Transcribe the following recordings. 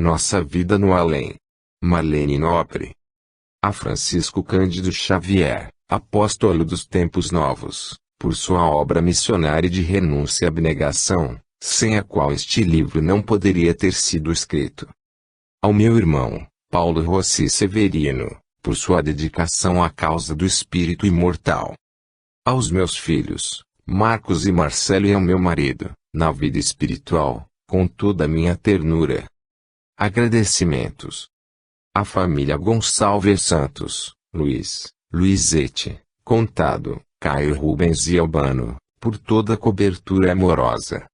Nossa vida no além. Marlene Nobre. A Francisco Cândido Xavier, apóstolo dos tempos novos, por sua obra missionária de renúncia e abnegação, sem a qual este livro não poderia ter sido escrito. Ao meu irmão, Paulo Rossi Severino, por sua dedicação à causa do espírito imortal. Aos meus filhos, Marcos e Marcelo, e ao meu marido, na vida espiritual, com toda a minha ternura. Agradecimentos. À família Gonçalves Santos, Luiz, Luizete, Contado, Caio Rubens e Albano, por toda a cobertura amorosa.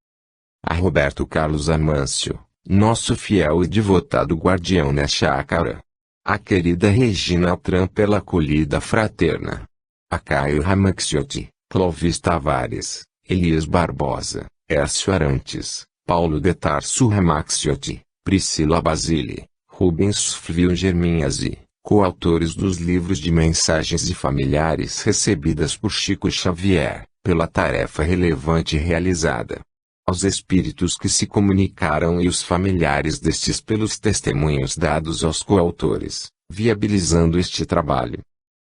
A Roberto Carlos Amâncio, nosso fiel e devotado guardião na chácara. A querida Regina Altran pela acolhida fraterna. A Caio Ramaxiotti, Clovis Tavares, Elias Barbosa, Ércio Arantes, Paulo de Tarso Ramaxiotti, Priscila Basile, Rubens Flvio Germinhasi, coautores dos livros de mensagens e familiares recebidas por Chico Xavier, pela tarefa relevante realizada. Aos espíritos que se comunicaram e os familiares destes pelos testemunhos dados aos coautores, viabilizando este trabalho.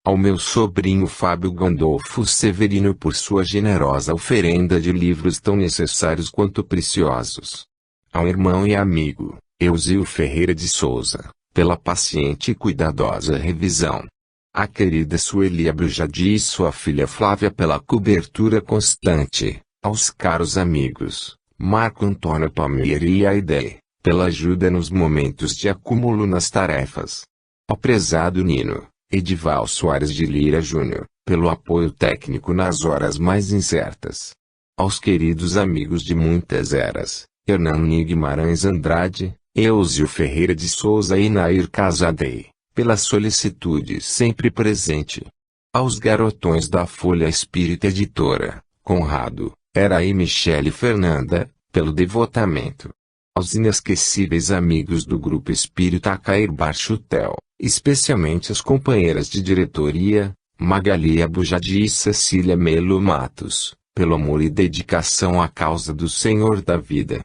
Ao meu sobrinho Fábio Gandolfo Severino por sua generosa oferenda de livros tão necessários quanto preciosos. Ao irmão e amigo, Eusílio Ferreira de Souza, pela paciente e cuidadosa revisão. À querida Sueli Abrujadi e sua filha Flávia pela cobertura constante. Aos caros amigos, Marco Antônio Palmieri e Aide, pela ajuda nos momentos de acúmulo nas tarefas. Ao prezado Nino, Edival Soares de Lira Júnior, pelo apoio técnico nas horas mais incertas. Aos queridos amigos de muitas eras, Hernani Guimarães Andrade, Eusílio Ferreira de Souza e Nair Casadei, pela solicitude sempre presente. Aos garotões da Folha Espírita Editora, Conrado, Era e Michele Fernanda, pelo devotamento. Aos inesquecíveis amigos do Grupo Espírita Cair Barchutel, especialmente as companheiras de diretoria, Magali Abujadi e Cecília Melo Matos, pelo amor e dedicação à causa do Senhor da Vida.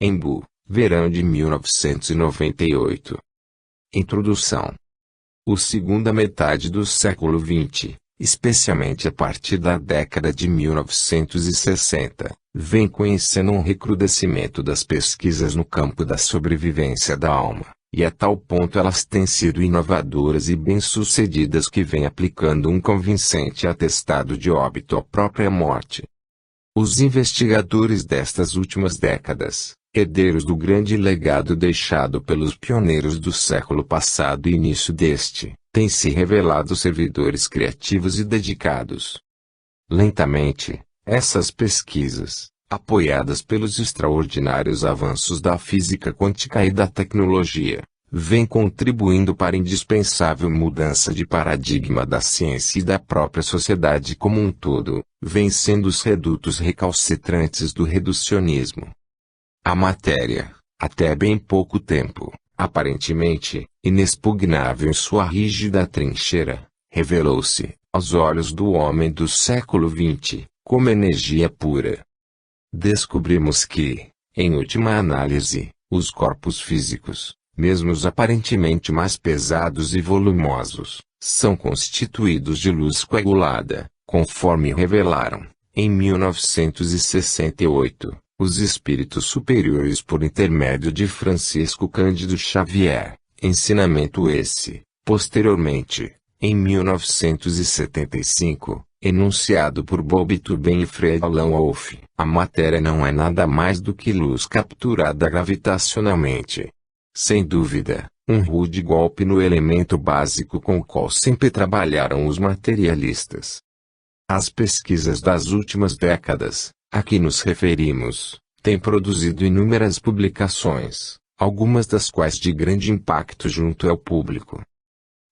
Embu, verão de 1998. Introdução. O segunda metade do século XX, especialmente a partir da década de 1960, vem conhecendo um recrudescimento das pesquisas no campo da sobrevivência da alma, e a tal ponto elas têm sido inovadoras e bem-sucedidas que vêm aplicando um convincente atestado de óbito à própria morte. Os investigadores destas últimas décadas, herdeiros do grande legado deixado pelos pioneiros do século passado e início deste, têm se revelado servidores criativos e dedicados. Lentamente, essas pesquisas, apoiadas pelos extraordinários avanços da física quântica e da tecnologia, vêm contribuindo para a indispensável mudança de paradigma da ciência e da própria sociedade como um todo, vencendo os redutos recalcitrantes do reducionismo. A matéria, até bem pouco tempo, aparentemente, inexpugnável em sua rígida trincheira, revelou-se, aos olhos do homem do século XX, como energia pura. Descobrimos que, em última análise, os corpos físicos, mesmo os aparentemente mais pesados e volumosos, são constituídos de luz coagulada, conforme revelaram, em 1968, os espíritos superiores por intermédio de Francisco Cândido Xavier, ensinamento esse, posteriormente, em 1975, enunciado por Bob Tuben e Fred Alan Wolf. A matéria não é nada mais do que luz capturada gravitacionalmente. Sem dúvida, um rude golpe no elemento básico com o qual sempre trabalharam os materialistas. As pesquisas das últimas décadas, a que nos referimos, têm produzido inúmeras publicações, algumas das quais de grande impacto junto ao público.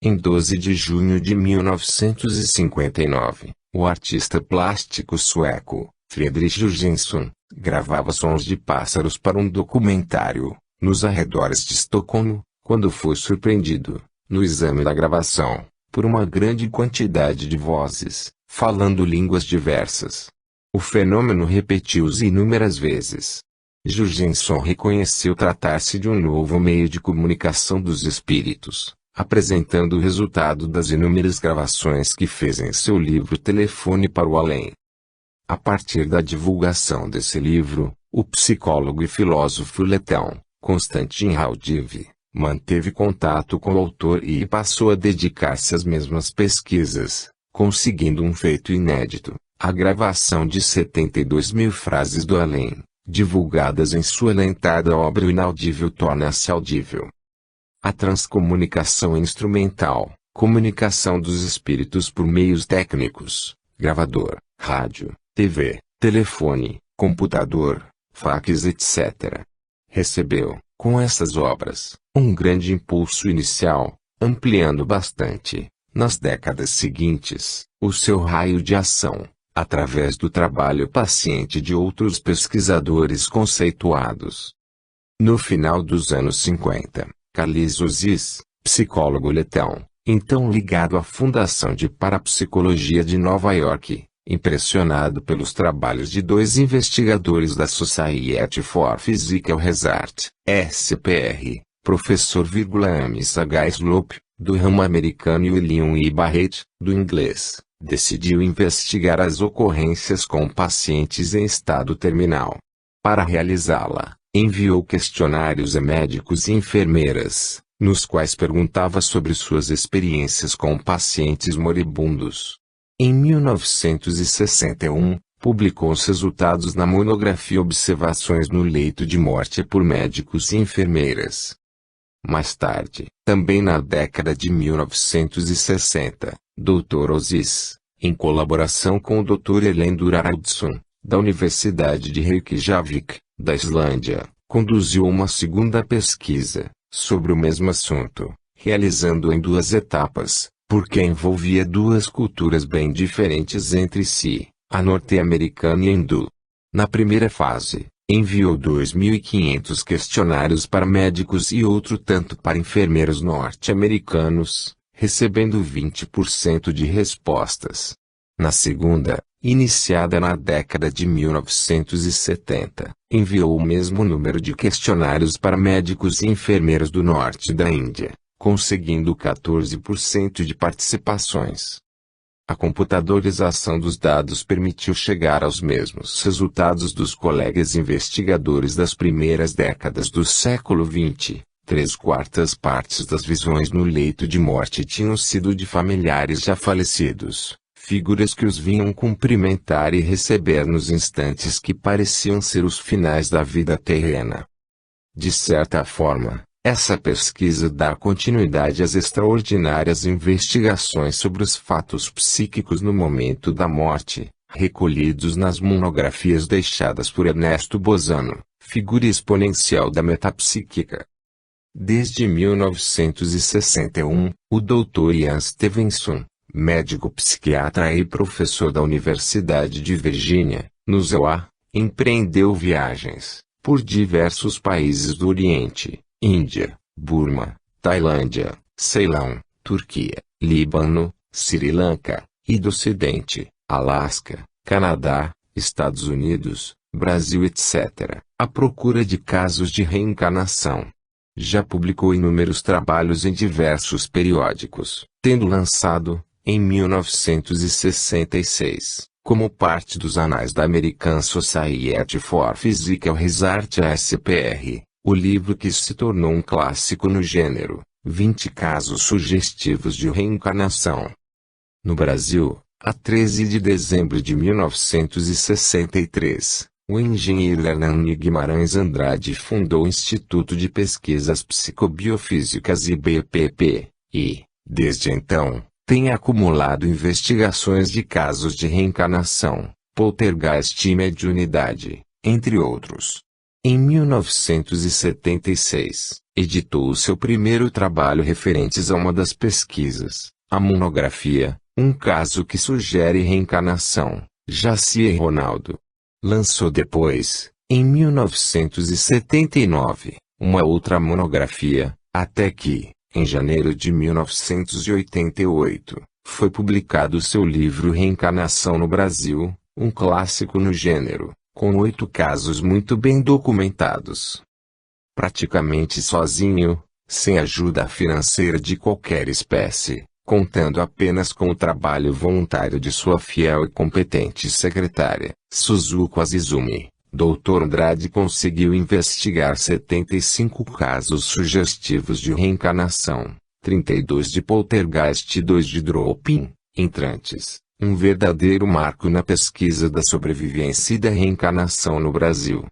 Em 12 de junho de 1959, o artista plástico sueco, Friedrich Jurgenson, gravava sons de pássaros para um documentário, nos arredores de Estocolmo, quando foi surpreendido, no exame da gravação, por uma grande quantidade de vozes, falando línguas diversas. O fenômeno repetiu-se inúmeras vezes. Jurgenson reconheceu tratar-se de um novo meio de comunicação dos espíritos, apresentando o resultado das inúmeras gravações que fez em seu livro Telefone para o Além. A partir da divulgação desse livro, o psicólogo e filósofo letão, Konstantin Raudive, manteve contato com o autor e passou a dedicar-se às mesmas pesquisas, conseguindo um feito inédito, a gravação de 72.000 frases do além, divulgadas em sua lentada obra O Inaudível Torna-se Audível. A transcomunicação instrumental, comunicação dos espíritos por meios técnicos, gravador, rádio, TV, telefone, computador, fax etc. Recebeu, com essas obras, um grande impulso inicial, ampliando bastante, nas décadas seguintes, o seu raio de ação, através do trabalho paciente de outros pesquisadores conceituados. No final dos anos 50, Carlis Oziz, psicólogo letão, então ligado à Fundação de Parapsicologia de Nova York, impressionado pelos trabalhos de dois investigadores da Society for Physical Research, SPR, professor Amos H. Slope, do ramo americano e William E. Barrett, do inglês, decidiu investigar as ocorrências com pacientes em estado terminal. Para realizá-la, enviou questionários a médicos e enfermeiras, nos quais perguntava sobre suas experiências com pacientes moribundos. Em 1961, publicou os resultados na monografia Observações no Leito de Morte por Médicos e Enfermeiras. Mais tarde, também na década de 1960, Dr. Oziz, em colaboração com o Dr. Elendur Araldsson, da Universidade de Reykjavik, da Islândia, conduziu uma segunda pesquisa, sobre o mesmo assunto, realizando em duas etapas, porque envolvia duas culturas bem diferentes entre si, a norte-americana e a hindu. Na primeira fase, enviou 2.500 questionários para médicos e outro tanto para enfermeiros norte-americanos, recebendo 20% de respostas. Na segunda, iniciada na década de 1970, enviou o mesmo número de questionários para médicos e enfermeiros do norte da Índia, conseguindo 14% de participações. A computadorização dos dados permitiu chegar aos mesmos resultados dos colegas investigadores das primeiras décadas do século XX. 3/4 das visões no leito de morte tinham sido de familiares já falecidos, figuras que os vinham cumprimentar e receber nos instantes que pareciam ser os finais da vida terrena. De certa forma, essa pesquisa dá continuidade às extraordinárias investigações sobre os fatos psíquicos no momento da morte, recolhidos nas monografias deixadas por Ernesto Bozano, figura exponencial da metapsíquica. Desde 1961, o Dr. Ian Stevenson, médico psiquiatra e professor da Universidade de Virgínia, nos USA, empreendeu viagens, por diversos países do Oriente, Índia, Burma, Tailândia, Ceilão, Turquia, Líbano, Sri Lanka, e do Ocidente, Alasca, Canadá, Estados Unidos, Brasil etc., à procura de casos de reencarnação. Já publicou inúmeros trabalhos em diversos periódicos, tendo lançado, em 1966, como parte dos anais da American Society for Physical Research SPR, o livro que se tornou um clássico no gênero, 20 casos sugestivos de reencarnação. No Brasil, a 13 de dezembro de 1963, o engenheiro Hernani Guimarães Andrade fundou o Instituto de Pesquisas Psicobiofísicas IBPP, e, desde então, tem acumulado investigações de casos de reencarnação, poltergeist e mediunidade, entre outros. Em 1976, editou o seu primeiro trabalho referentes a uma das pesquisas, a monografia, Um Caso que Sugere Reencarnação, Jacier Ronaldo. Lançou depois, em 1979, uma outra monografia, até que, em janeiro de 1988, foi publicado seu livro Reencarnação no Brasil, um clássico no gênero, com 8 casos muito bem documentados. Praticamente sozinho, sem ajuda financeira de qualquer espécie, contando apenas com o trabalho voluntário de sua fiel e competente secretária, Suzuko Azizumi, Dr. Andrade conseguiu investigar 75 casos sugestivos de reencarnação, 32 de poltergeist e 2 de dropping, entrantes, um verdadeiro marco na pesquisa da sobrevivência e da reencarnação no Brasil.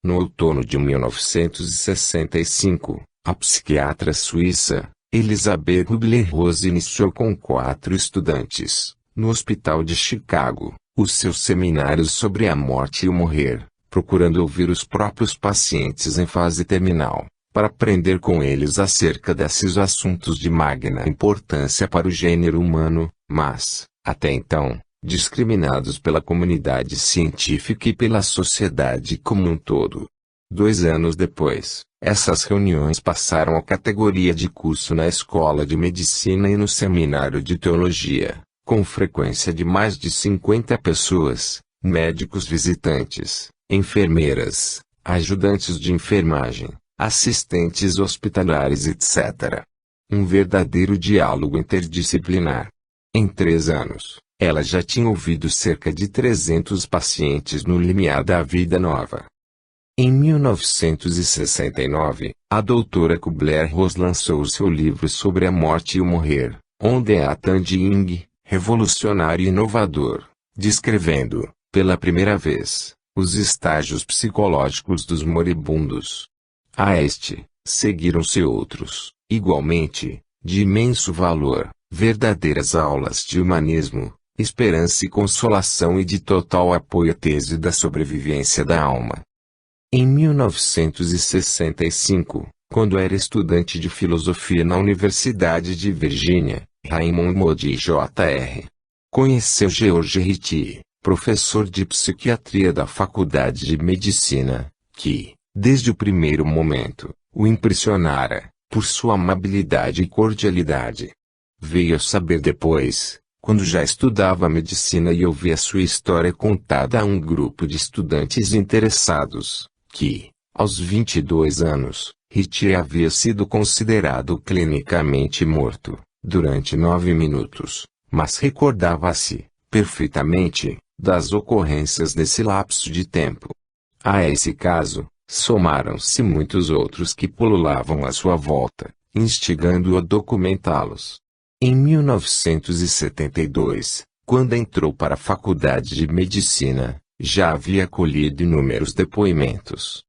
No outono de 1965, a psiquiatra suíça, Elisabeth Kubler-Ross iniciou com 4 estudantes, no Hospital de Chicago, os seus seminários sobre a morte e o morrer, procurando ouvir os próprios pacientes em fase terminal, para aprender com eles acerca desses assuntos de magna importância para o gênero humano, mas, até então, discriminados pela comunidade científica e pela sociedade como um todo. 2 anos depois, essas reuniões passaram à categoria de curso na Escola de Medicina e no Seminário de Teologia, com frequência de mais de 50 pessoas, médicos visitantes, enfermeiras, ajudantes de enfermagem, assistentes hospitalares etc. Um verdadeiro diálogo interdisciplinar. Em 3 anos, ela já tinha ouvido cerca de 300 pacientes no limiar da vida nova. Em 1969, a doutora Kubler-Ross lançou seu livro sobre a morte e o morrer, onde é a Tanding, revolucionário e inovador, descrevendo, pela primeira vez, os estágios psicológicos dos moribundos. A este, seguiram-se outros, igualmente, de imenso valor, verdadeiras aulas de humanismo, esperança e consolação e de total apoio à tese da sobrevivência da alma. Em 1965, quando era estudante de filosofia na Universidade de Virgínia, Raymond Moody Jr. conheceu George Ritchie, professor de psiquiatria da Faculdade de Medicina, que, desde o primeiro momento, o impressionara, por sua amabilidade e cordialidade. Veio a saber depois, quando já estudava medicina e ouvia sua história contada a um grupo de estudantes interessados, que, aos 22 anos, Ritchie havia sido considerado clinicamente morto, durante 9 minutos, mas recordava-se, perfeitamente, das ocorrências desse lapso de tempo. A esse caso, somaram-se muitos outros que pululavam à sua volta, instigando-o a documentá-los. Em 1972, quando entrou para a Faculdade de Medicina, já havia colhido inúmeros depoimentos.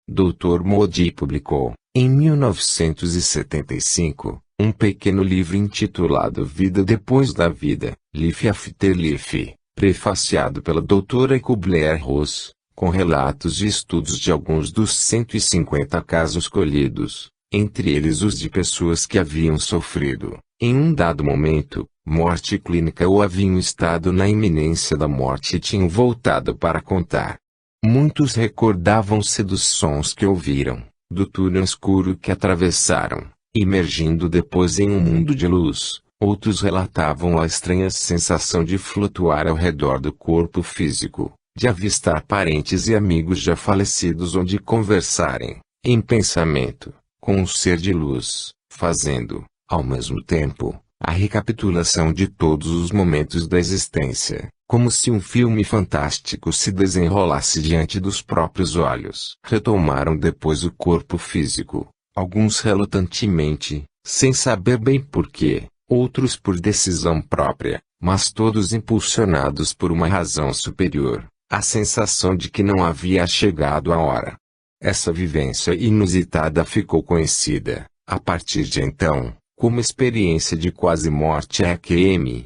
Dr. Moody publicou, em 1975, um pequeno livro intitulado Vida Depois da Vida, Life After Life, prefaciado pela doutora Kubler-Ross, com relatos e estudos de alguns dos 150 casos colhidos, entre eles os de pessoas que haviam sofrido, em um dado momento, morte clínica ou haviam estado na iminência da morte e tinham voltado para contar. Muitos recordavam-se dos sons que ouviram, do túnel escuro que atravessaram, emergindo depois em um mundo de luz. Outros relatavam a estranha sensação de flutuar ao redor do corpo físico, de avistar parentes e amigos já falecidos ou de conversarem, em pensamento, com um ser de luz, fazendo, ao mesmo tempo, a recapitulação de todos os momentos da existência, como se um filme fantástico se desenrolasse diante dos próprios olhos. Retomaram depois o corpo físico, alguns relutantemente, sem saber bem porquê, outros por decisão própria, mas todos impulsionados por uma razão superior, a sensação de que não havia chegado a hora. Essa vivência inusitada ficou conhecida, a partir de então, como experiência de quase morte EQM.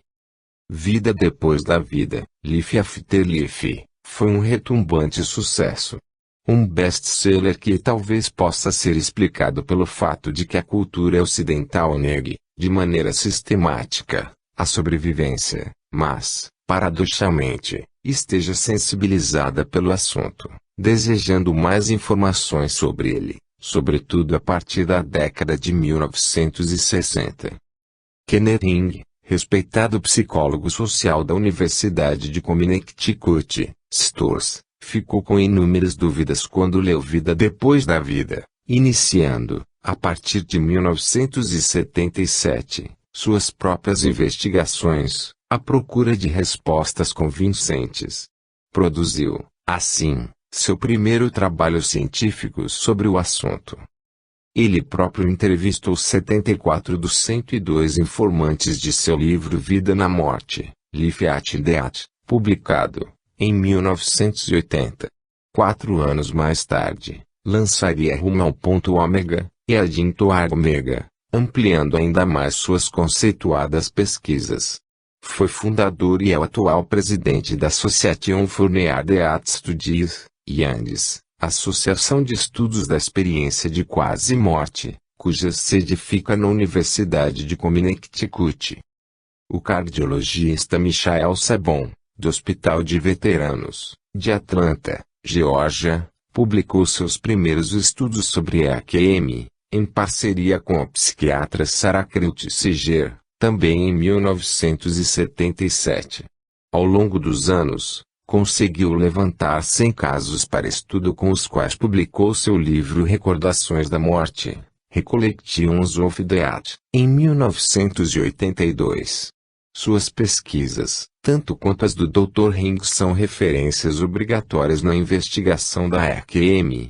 Vida Depois da Vida, Life After Life, foi um retumbante sucesso. Um best-seller que talvez possa ser explicado pelo fato de que a cultura ocidental negue, de maneira sistemática, a sobrevivência, mas, paradoxalmente, esteja sensibilizada pelo assunto, desejando mais informações sobre ele, sobretudo a partir da década de 1960. Kenneth Ing, respeitado psicólogo social da Universidade de Connecticut, Stores, ficou com inúmeras dúvidas quando leu Vida Depois da Vida, iniciando, a partir de 1977, suas próprias investigações, à procura de respostas convincentes. Produziu, assim, seu primeiro trabalho científico sobre o assunto. Ele próprio entrevistou 74 dos 102 informantes de seu livro Vida na Morte, Life at Death, publicado, em 1980. 4 anos mais tarde, lançaria Rumo ao Ponto Ômega, e Adinto Ômega, ampliando ainda mais suas conceituadas pesquisas. Foi fundador e é o atual presidente da Association for Near Death Studies, IANDS, Associação de Estudos da Experiência de Quase Morte, cuja sede fica na Universidade de Connecticut. O cardiologista Michael Sabon, do Hospital de Veteranos, de Atlanta, Geórgia, publicou seus primeiros estudos sobre EQM, em parceria com a psiquiatra Sarah Kreutzger, também em 1977. Ao longo dos anos, conseguiu levantar 100 casos para estudo com os quais publicou seu livro Recordações da Morte, Recollections of Death, em 1982. Suas pesquisas, tanto quanto as do Dr. Ring, são referências obrigatórias na investigação da EQM.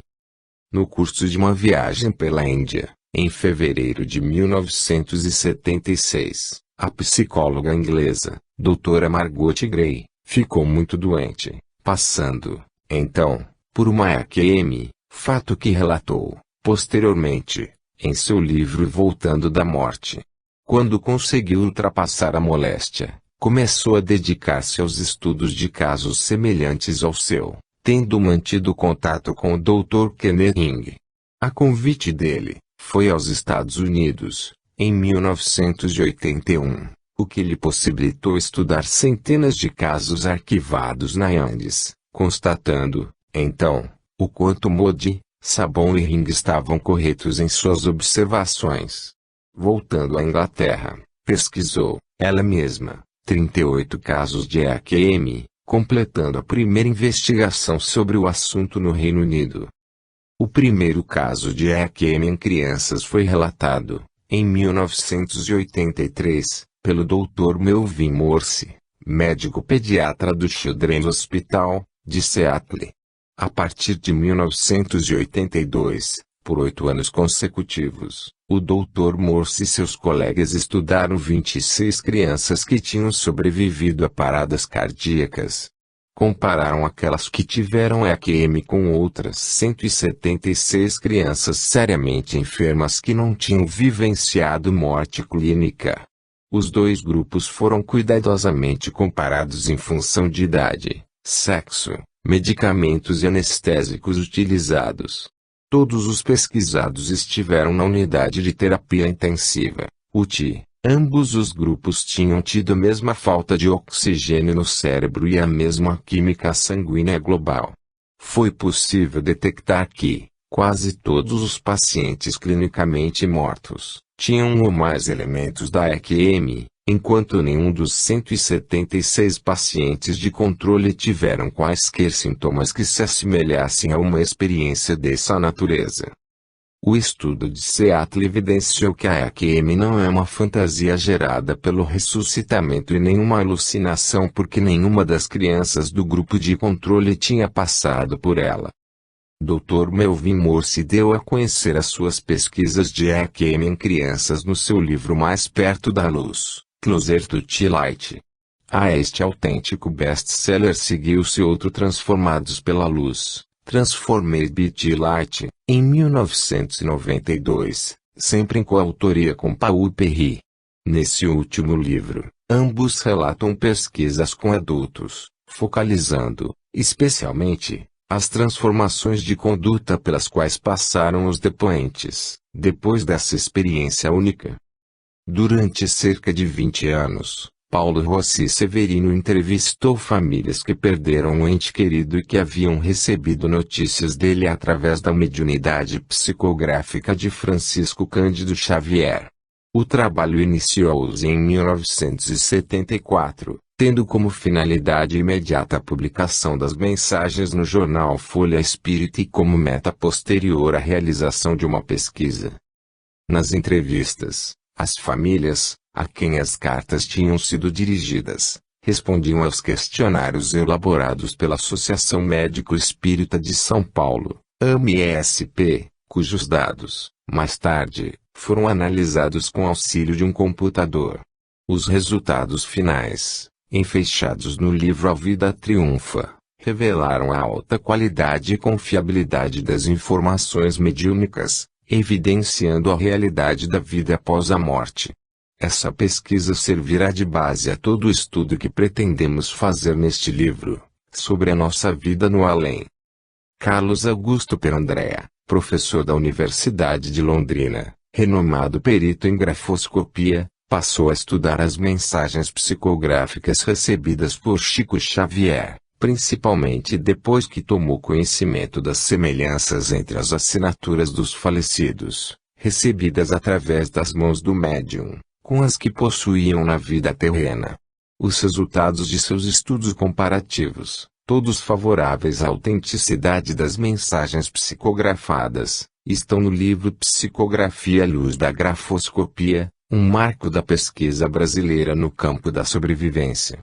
No curso de uma viagem pela Índia, em fevereiro de 1976, a psicóloga inglesa, Dra. Margot Gray, ficou muito doente, passando, então, por uma EQM, fato que relatou, posteriormente, em seu livro Voltando da Morte. Quando conseguiu ultrapassar a moléstia, começou a dedicar-se aos estudos de casos semelhantes ao seu, tendo mantido contato com o Dr. Kenneth Ring. A convite dele, foi aos Estados Unidos, em 1981. O que lhe possibilitou estudar centenas de casos arquivados na IANDS, constatando, então, o quanto Modi, Sabon e Ring estavam corretos em suas observações. Voltando à Inglaterra, pesquisou, ela mesma, 38 casos de EQM, completando a primeira investigação sobre o assunto no Reino Unido. O primeiro caso de EQM em crianças foi relatado, em 1983, pelo Dr. Melvin Morse, médico pediatra do Children's Hospital, de Seattle. A partir de 1982, por 8 anos consecutivos, o Dr. Morse e seus colegas estudaram 26 crianças que tinham sobrevivido a paradas cardíacas. Compararam aquelas que tiveram EQM com outras 176 crianças seriamente enfermas que não tinham vivenciado morte clínica. Os dois grupos foram cuidadosamente comparados em função de idade, sexo, medicamentos e anestésicos utilizados. Todos os pesquisados estiveram na unidade de terapia intensiva, UTI. Ambos os grupos tinham tido a mesma falta de oxigênio no cérebro e a mesma química sanguínea global. Foi possível detectar que, quase todos os pacientes clinicamente mortos, tinham um ou mais elementos da EQM, enquanto nenhum dos 176 pacientes de controle tiveram quaisquer sintomas que se assemelhassem a uma experiência dessa natureza. O estudo de Seattle evidenciou que a EQM não é uma fantasia gerada pelo ressuscitamento e nenhuma alucinação porque nenhuma das crianças do grupo de controle tinha passado por ela. Dr. Melvin Morse deu a conhecer as suas pesquisas de EQM em crianças no seu livro Mais Perto da Luz, Closer to the Light. A este autêntico best-seller seguiu-se outro Transformados pela Luz, Transformed by the Light, em 1992, sempre em coautoria com Paul Perry. Nesse último livro, ambos relatam pesquisas com adultos, focalizando, especialmente, as transformações de conduta pelas quais passaram os depoentes, depois dessa experiência única. Durante cerca de 20 anos, Paulo Rossi Severino entrevistou famílias que perderam um ente querido e que haviam recebido notícias dele através da mediunidade psicográfica de Francisco Cândido Xavier. O trabalho iniciou-se em 1974, tendo como finalidade imediata a publicação das mensagens no jornal Folha Espírita e como meta posterior a realização de uma pesquisa. Nas entrevistas, as famílias, a quem as cartas tinham sido dirigidas, respondiam aos questionários elaborados pela Associação Médico Espírita de São Paulo, AMESP, cujos dados, mais tarde, foram analisados com auxílio de um computador. Os resultados finais, enfeixados no livro A Vida Triunfa, revelaram a alta qualidade e confiabilidade das informações mediúnicas, evidenciando a realidade da vida após a morte. Essa pesquisa servirá de base a todo o estudo que pretendemos fazer neste livro, sobre a nossa vida no além. Carlos Augusto Perandrea, professor da Universidade de Londrina, renomado perito em grafoscopia, passou a estudar as mensagens psicográficas recebidas por Chico Xavier, principalmente depois que tomou conhecimento das semelhanças entre as assinaturas dos falecidos, recebidas através das mãos do médium, com as que possuíam na vida terrena. Os resultados de seus estudos comparativos, todos favoráveis à autenticidade das mensagens psicografadas, estão no livro Psicografia à Luz da Grafoscopia, um marco da pesquisa brasileira no campo da sobrevivência.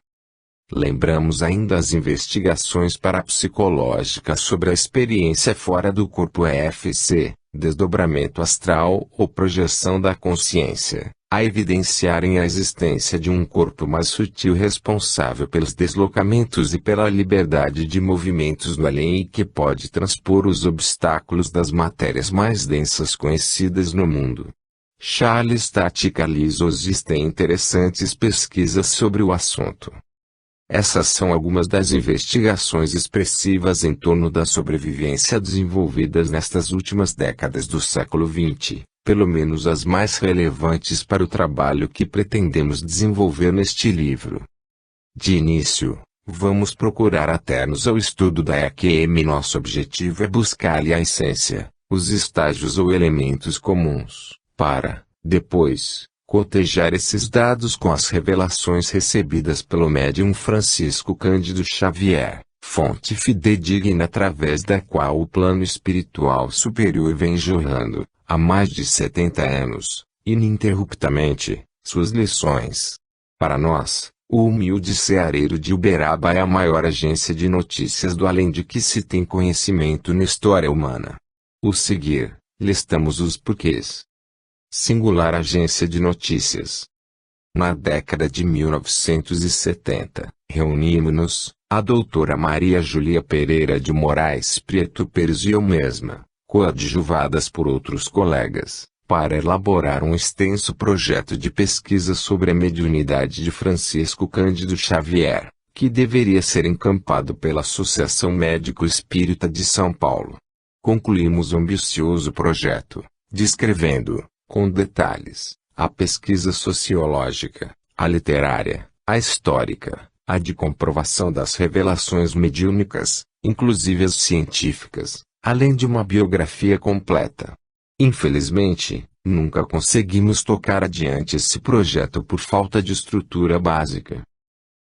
Lembramos ainda as investigações parapsicológicas sobre a experiência fora do corpo EFC, desdobramento astral ou projeção da consciência, a evidenciarem a existência de um corpo mais sutil responsável pelos deslocamentos e pela liberdade de movimentos no além e que pode transpor os obstáculos das matérias mais densas conhecidas no mundo. Charles Taticalizos tem interessantes pesquisas sobre o assunto. Essas são algumas das investigações expressivas em torno da sobrevivência desenvolvidas nestas últimas décadas do século XX, pelo menos as mais relevantes para o trabalho que pretendemos desenvolver neste livro. De início, vamos procurar ater-nos ao estudo da EQM. Nosso objetivo é buscar-lhe a essência, os estágios ou elementos comuns, para, depois, cotejar esses dados com as revelações recebidas pelo médium Francisco Cândido Xavier, fonte fidedigna através da qual o plano espiritual superior vem jorrando, há mais de 70 anos, ininterruptamente, suas lições. Para nós, o humilde ceareiro de Uberaba é a maior agência de notícias do além de que se tem conhecimento na história humana. O seguir, listamos os porquês. Singular agência de notícias. Na década de 1970, reunimos-nos, a doutora Maria Júlia Pereira de Moraes Prieto Pires e eu mesma, coadjuvadas por outros colegas, para elaborar um extenso projeto de pesquisa sobre a mediunidade de Francisco Cândido Xavier, que deveria ser encampado pela Associação Médico Espírita de São Paulo. Concluímos o ambicioso projeto, descrevendo, com detalhes, a pesquisa sociológica, a literária, a histórica, a de comprovação das revelações mediúnicas, inclusive as científicas, além de uma biografia completa. Infelizmente, nunca conseguimos tocar adiante esse projeto por falta de estrutura básica.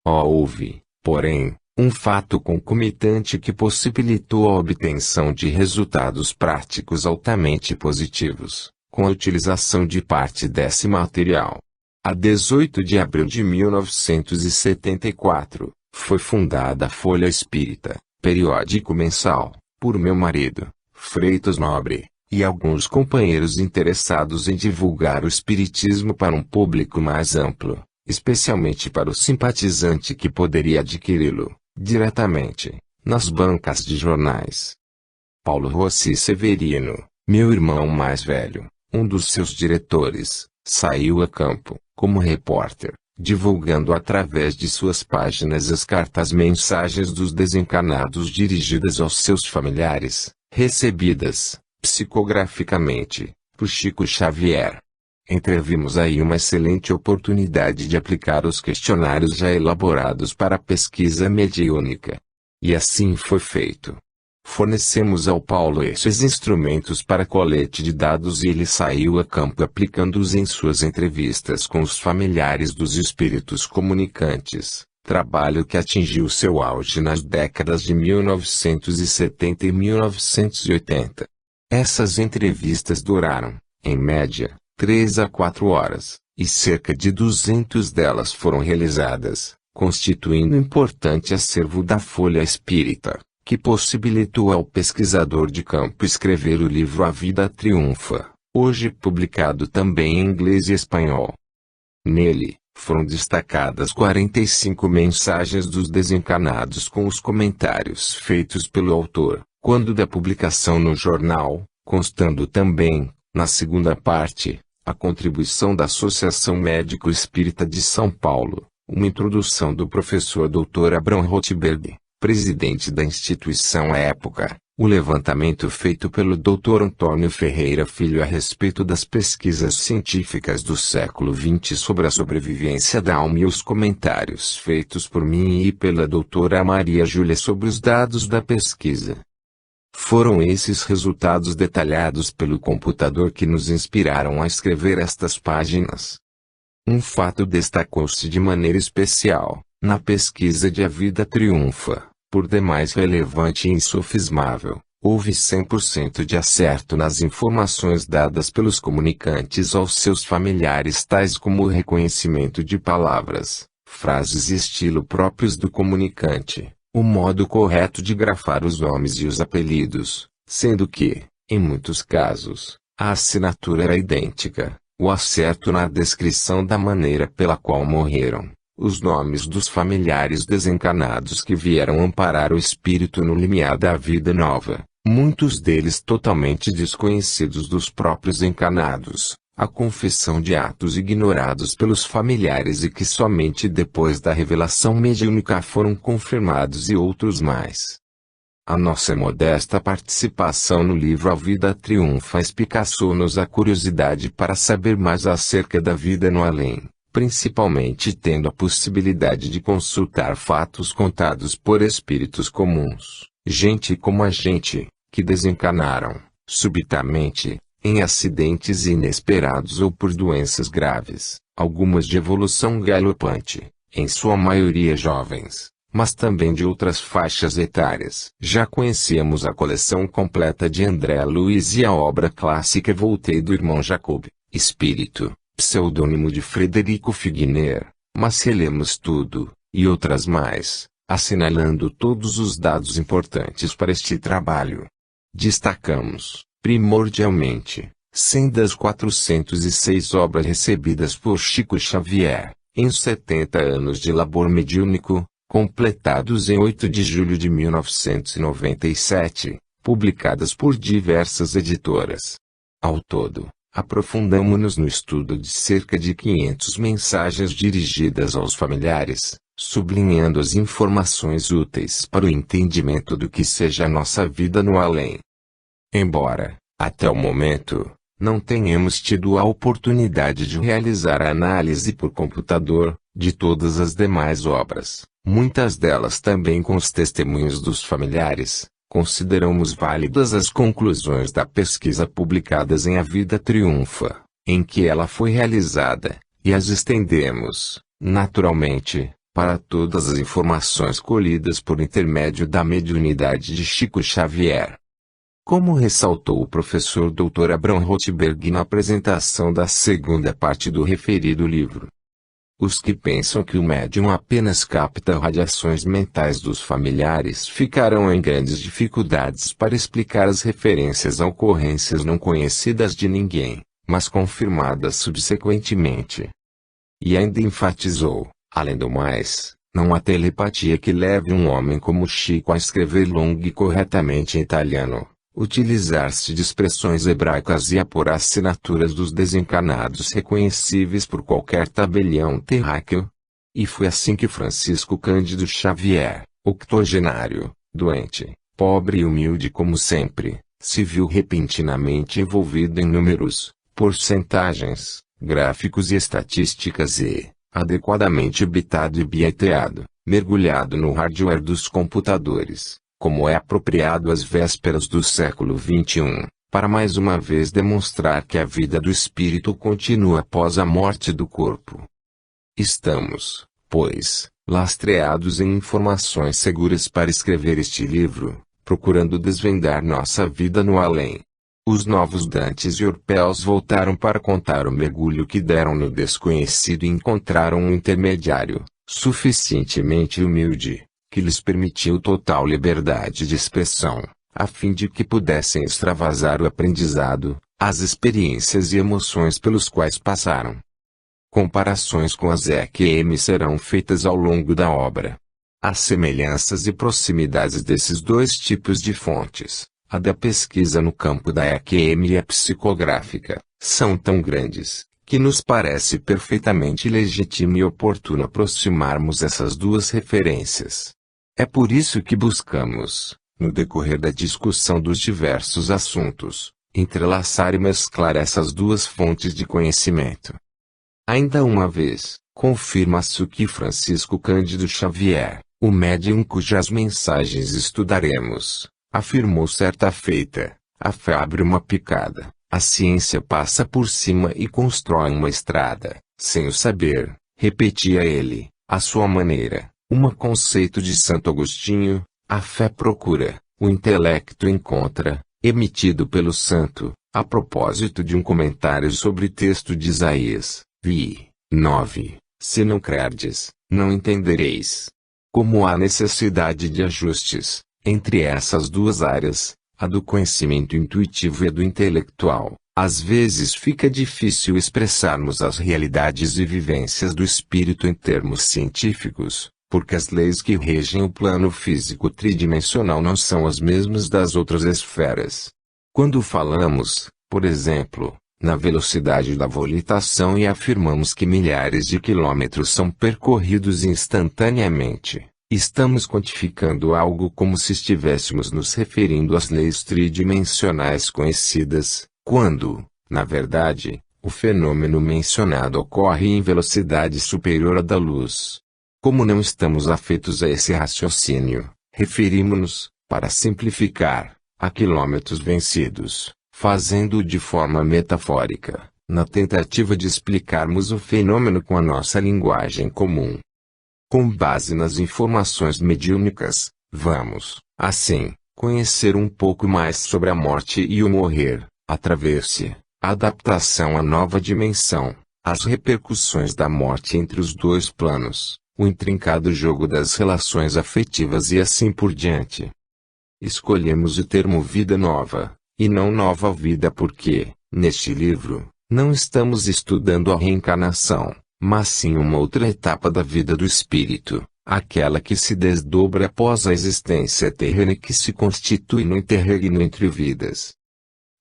Houve, porém, um fato concomitante que possibilitou a obtenção de resultados práticos altamente positivos, com a utilização de parte desse material. A 18 de abril de 1974, foi fundada a Folha Espírita, periódico mensal, por meu marido, Freitas Nobre, e alguns companheiros interessados em divulgar o espiritismo para um público mais amplo, especialmente para o simpatizante que poderia adquiri-lo, diretamente, nas bancas de jornais. Paulo Rossi Severino, meu irmão mais velho, um dos seus diretores, saiu a campo, como repórter, divulgando através de suas páginas as cartas-mensagens dos desencarnados dirigidas aos seus familiares, recebidas, psicograficamente, por Chico Xavier. Entrevimos aí uma excelente oportunidade de aplicar os questionários já elaborados para a pesquisa mediúnica. E assim foi feito. Fornecemos ao Paulo esses instrumentos para colete de dados e ele saiu a campo aplicando-os em suas entrevistas com os familiares dos espíritos comunicantes, trabalho que atingiu seu auge nas décadas de 1970 e 1980. Essas entrevistas duraram, em média, 3 a 4 horas, e cerca de 200 delas foram realizadas, constituindo importante acervo da Folha Espírita, que possibilitou ao pesquisador de campo escrever o livro A Vida Triunfa, hoje publicado também em inglês e espanhol. Nele, foram destacadas 45 mensagens dos desencarnados com os comentários feitos pelo autor, quando da publicação no jornal, constando também, na segunda parte, a contribuição da Associação Médico Espírita de São Paulo, uma introdução do professor Dr. Abraham Rothberg, presidente da instituição à época, o levantamento feito pelo Dr. Antônio Ferreira Filho a respeito das pesquisas científicas do século XX sobre a sobrevivência da alma e os comentários feitos por mim e pela doutora Maria Júlia sobre os dados da pesquisa. Foram esses resultados detalhados pelo computador que nos inspiraram a escrever estas páginas. Um fato destacou-se de maneira especial, na pesquisa de A Vida Triunfa, por demais relevante e insofismável, houve 100% de acerto nas informações dadas pelos comunicantes aos seus familiares, tais como o reconhecimento de palavras, frases e estilo próprios do comunicante, o modo correto de grafar os nomes e os apelidos, sendo que, em muitos casos, a assinatura era idêntica, o acerto na descrição da maneira pela qual morreram, os nomes dos familiares desencarnados que vieram amparar o espírito no limiar da vida nova, muitos deles totalmente desconhecidos dos próprios encarnados, a confissão de atos ignorados pelos familiares e que somente depois da revelação mediúnica foram confirmados e outros mais. A nossa modesta participação no livro A Vida Triunfa espicaçou-nos a curiosidade para saber mais acerca da vida no além, principalmente tendo a possibilidade de consultar fatos contados por espíritos comuns, gente como a gente, que desencarnaram, subitamente, em acidentes inesperados ou por doenças graves, algumas de evolução galopante, em sua maioria jovens, mas também de outras faixas etárias. Já conhecíamos a coleção completa de André Luiz e a obra clássica Voltaire do irmão Jacob, espírito, pseudônimo de Frederico Figner, mas relemos tudo, e outras mais, assinalando todos os dados importantes para este trabalho. Destacamos, primordialmente, 100 das 406 obras recebidas por Chico Xavier, em 70 anos de labor mediúnico, completados em 8 de julho de 1997, publicadas por diversas editoras. Ao todo, aprofundamo-nos no estudo de cerca de 500 mensagens dirigidas aos familiares, sublinhando as informações úteis para o entendimento do que seja a nossa vida no além. Embora, até o momento, não tenhamos tido a oportunidade de realizar a análise por computador de todas as demais obras, muitas delas também com os testemunhos dos familiares, consideramos válidas as conclusões da pesquisa publicadas em A Vida Triunfa, em que ela foi realizada, e as estendemos, naturalmente, para todas as informações colhidas por intermédio da mediunidade de Chico Xavier. Como ressaltou o professor Dr. Abraham Rothberg na apresentação da segunda parte do referido livro, os que pensam que o médium apenas capta radiações mentais dos familiares ficarão em grandes dificuldades para explicar as referências a ocorrências não conhecidas de ninguém, mas confirmadas subsequentemente. E ainda enfatizou, além do mais, não há telepatia que leve um homem como Chico a escrever longo e corretamente em italiano, utilizar-se de expressões hebraicas e a pôr assinaturas dos desencarnados reconhecíveis por qualquer tabelião terráqueo. E foi assim que Francisco Cândido Xavier, octogenário, doente, pobre e humilde como sempre, se viu repentinamente envolvido em números, porcentagens, gráficos e estatísticas e, adequadamente bitado e bieteado, mergulhado no hardware dos computadores, como é apropriado às vésperas do século XXI, para mais uma vez demonstrar que a vida do espírito continua após a morte do corpo. Estamos, pois, lastreados em informações seguras para escrever este livro, procurando desvendar nossa vida no além. Os novos Dantes e Orpheus voltaram para contar o mergulho que deram no desconhecido e encontraram um intermediário, suficientemente humilde, que lhes permitiu total liberdade de expressão, a fim de que pudessem extravasar o aprendizado, as experiências e emoções pelos quais passaram. Comparações com as EQM serão feitas ao longo da obra. As semelhanças e proximidades desses dois tipos de fontes, a da pesquisa no campo da EQM e a psicográfica, são tão grandes, que nos parece perfeitamente legítimo e oportuno aproximarmos essas duas referências. É por isso que buscamos, no decorrer da discussão dos diversos assuntos, entrelaçar e mesclar essas duas fontes de conhecimento. Ainda uma vez, confirma-se o que Francisco Cândido Xavier, o médium cujas mensagens estudaremos, afirmou certa feita: a fé abre uma picada, a ciência passa por cima e constrói uma estrada, sem o saber, repetia ele, à sua maneira, conceito de Santo Agostinho: a fé procura, o intelecto encontra, emitido pelo santo, a propósito de um comentário sobre texto de Isaías, vi. 9. Se não crerdes, não entendereis. Como há necessidade de ajustes, entre essas duas áreas, a do conhecimento intuitivo e a do intelectual, às vezes fica difícil expressarmos as realidades e vivências do espírito em termos científicos, porque as leis que regem o plano físico tridimensional não são as mesmas das outras esferas. Quando falamos, por exemplo, na velocidade da volitação e afirmamos que milhares de quilômetros são percorridos instantaneamente, estamos quantificando algo como se estivéssemos nos referindo às leis tridimensionais conhecidas, quando, na verdade, o fenômeno mencionado ocorre em velocidade superior à da luz. Como não estamos afeitos a esse raciocínio, referimos-nos, para simplificar, a quilômetros vencidos, fazendo-o de forma metafórica, na tentativa de explicarmos o fenômeno com a nossa linguagem comum. Com base nas informações mediúnicas, vamos, assim, conhecer um pouco mais sobre a morte e o morrer, a travessia, a adaptação à nova dimensão, as repercussões da morte entre os dois planos, o intrincado jogo das relações afetivas e assim por diante. Escolhemos o termo vida nova, e não nova vida porque, neste livro, não estamos estudando a reencarnação, mas sim uma outra etapa da vida do espírito, aquela que se desdobra após a existência terrena e que se constitui no interregno entre vidas.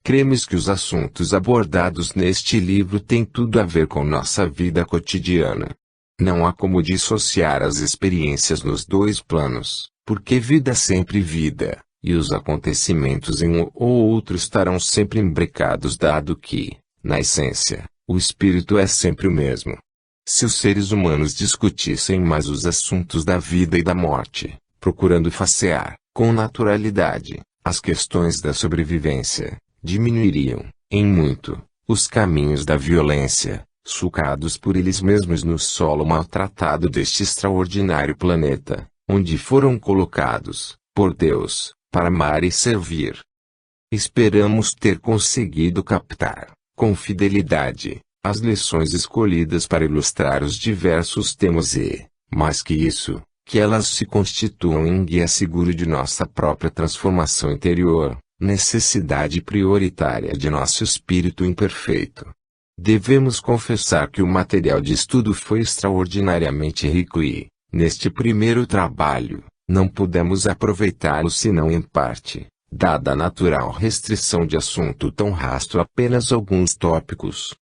Cremos que os assuntos abordados neste livro têm tudo a ver com nossa vida cotidiana. Não há como dissociar as experiências nos dois planos, porque vida é sempre vida, e os acontecimentos em um ou outro estarão sempre imbricados dado que, na essência, o espírito é sempre o mesmo. Se os seres humanos discutissem mais os assuntos da vida e da morte, procurando facear, com naturalidade, as questões da sobrevivência, diminuiriam, em muito, os caminhos da violência, sulcados por eles mesmos no solo maltratado deste extraordinário planeta, onde foram colocados, por Deus, para amar e servir. Esperamos ter conseguido captar, com fidelidade, as lições escolhidas para ilustrar os diversos temas e, mais que isso, que elas se constituam em guia seguro de nossa própria transformação interior, necessidade prioritária de nosso espírito imperfeito. Devemos confessar que o material de estudo foi extraordinariamente rico e, neste primeiro trabalho, não pudemos aproveitá-lo senão em parte, dada a natural restrição de assunto tão rasto a apenas alguns tópicos.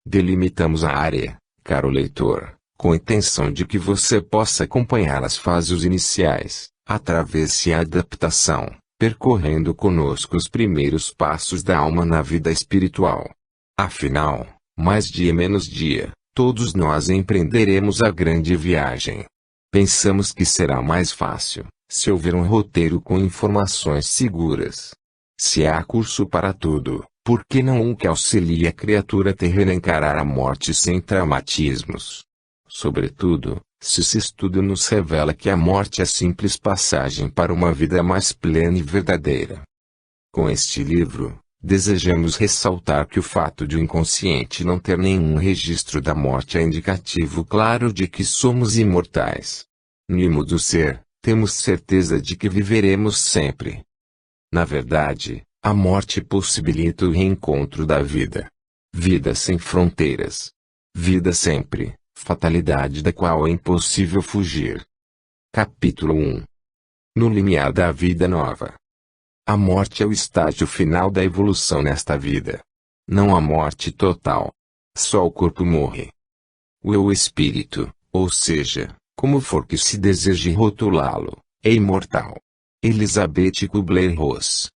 Delimitamos a área, caro leitor, com a intenção de que você possa acompanhar as fases iniciais, a travessia e a adaptação, percorrendo conosco os primeiros passos da alma na vida espiritual. Afinal, mais dia menos dia, todos nós empreenderemos a grande viagem. Pensamos que será mais fácil, Se houver um roteiro com informações seguras. Se há curso para tudo, por que não um que auxilie a criatura terrena a encarar a morte sem traumatismos? Sobretudo, se esse estudo nos revela que a morte é simples passagem para uma vida mais plena e verdadeira. Com este livro, desejamos ressaltar que o fato de o inconsciente não ter nenhum registro da morte é indicativo claro de que somos imortais. No imo do ser, temos certeza de que viveremos sempre. Na verdade, a morte possibilita o reencontro da vida. Vida sem fronteiras. Vida sempre, fatalidade da qual é impossível fugir. Capítulo 1. No limiar da vida nova. A morte é o estágio final da evolução nesta vida. Não há morte total. Só o corpo morre. O eu espírito, ou seja, como for que se deseje rotulá-lo, é imortal. Elizabeth Kubler-Ross.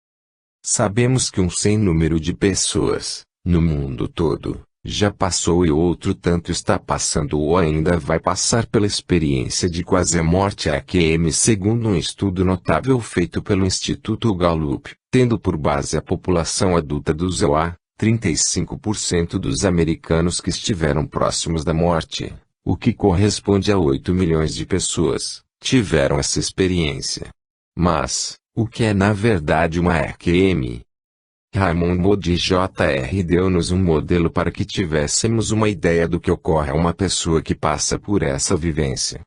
Sabemos que um sem número de pessoas, no mundo todo, já passou e outro tanto está passando ou ainda vai passar pela experiência de quase-morte AQM segundo um estudo notável feito pelo Instituto Gallup, tendo por base a população adulta do ZOA, 35% dos americanos que estiveram próximos da morte, o que corresponde a 8 milhões de pessoas, tiveram essa experiência. Mas, o que é na verdade uma EQM? Raymond Moody Jr. deu-nos um modelo para que tivéssemos uma ideia do que ocorre a uma pessoa que passa por essa vivência.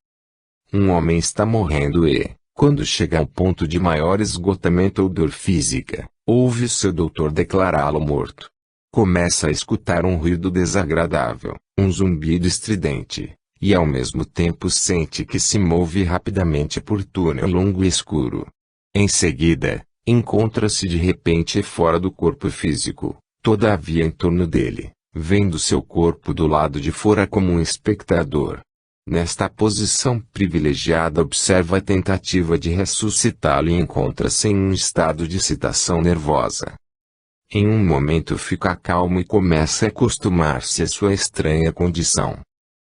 Um homem está morrendo e, quando chega ao ponto de maior esgotamento ou dor física, ouve seu doutor declará-lo morto. Começa a escutar um ruído desagradável, um zumbido estridente, e ao mesmo tempo sente que se move rapidamente por túnel longo e escuro. Em seguida, encontra-se de repente fora do corpo físico, todavia em torno dele, vendo seu corpo do lado de fora como um espectador. Nesta posição privilegiada observa a tentativa de ressuscitá-lo e encontra-se em um estado de excitação nervosa. Em um momento fica calmo e começa a acostumar-se à sua estranha condição.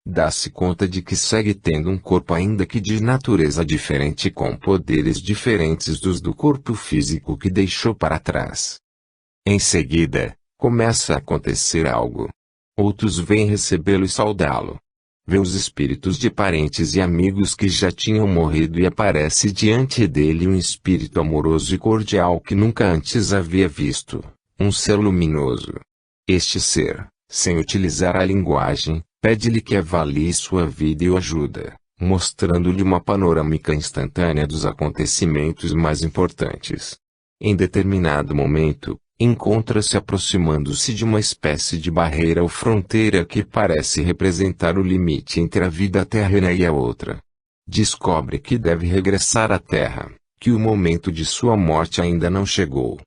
Dá-se conta de que segue tendo um corpo ainda que de natureza diferente com poderes diferentes dos do corpo físico que deixou para trás. Em seguida, começa a acontecer algo. Outros vêm recebê-lo e saudá-lo. Vê os espíritos de parentes e amigos que já tinham morrido e aparece diante dele um espírito amoroso e cordial que nunca antes havia visto, um ser luminoso. Este ser, sem utilizar a linguagem, pede-lhe que avalie sua vida e o ajuda, mostrando-lhe uma panorâmica instantânea dos acontecimentos mais importantes. Em determinado momento, encontra-se aproximando-se de uma espécie de barreira ou fronteira que parece representar o limite entre a vida terrena e a outra. Descobre que deve regressar à Terra, que o momento de sua morte ainda não chegou.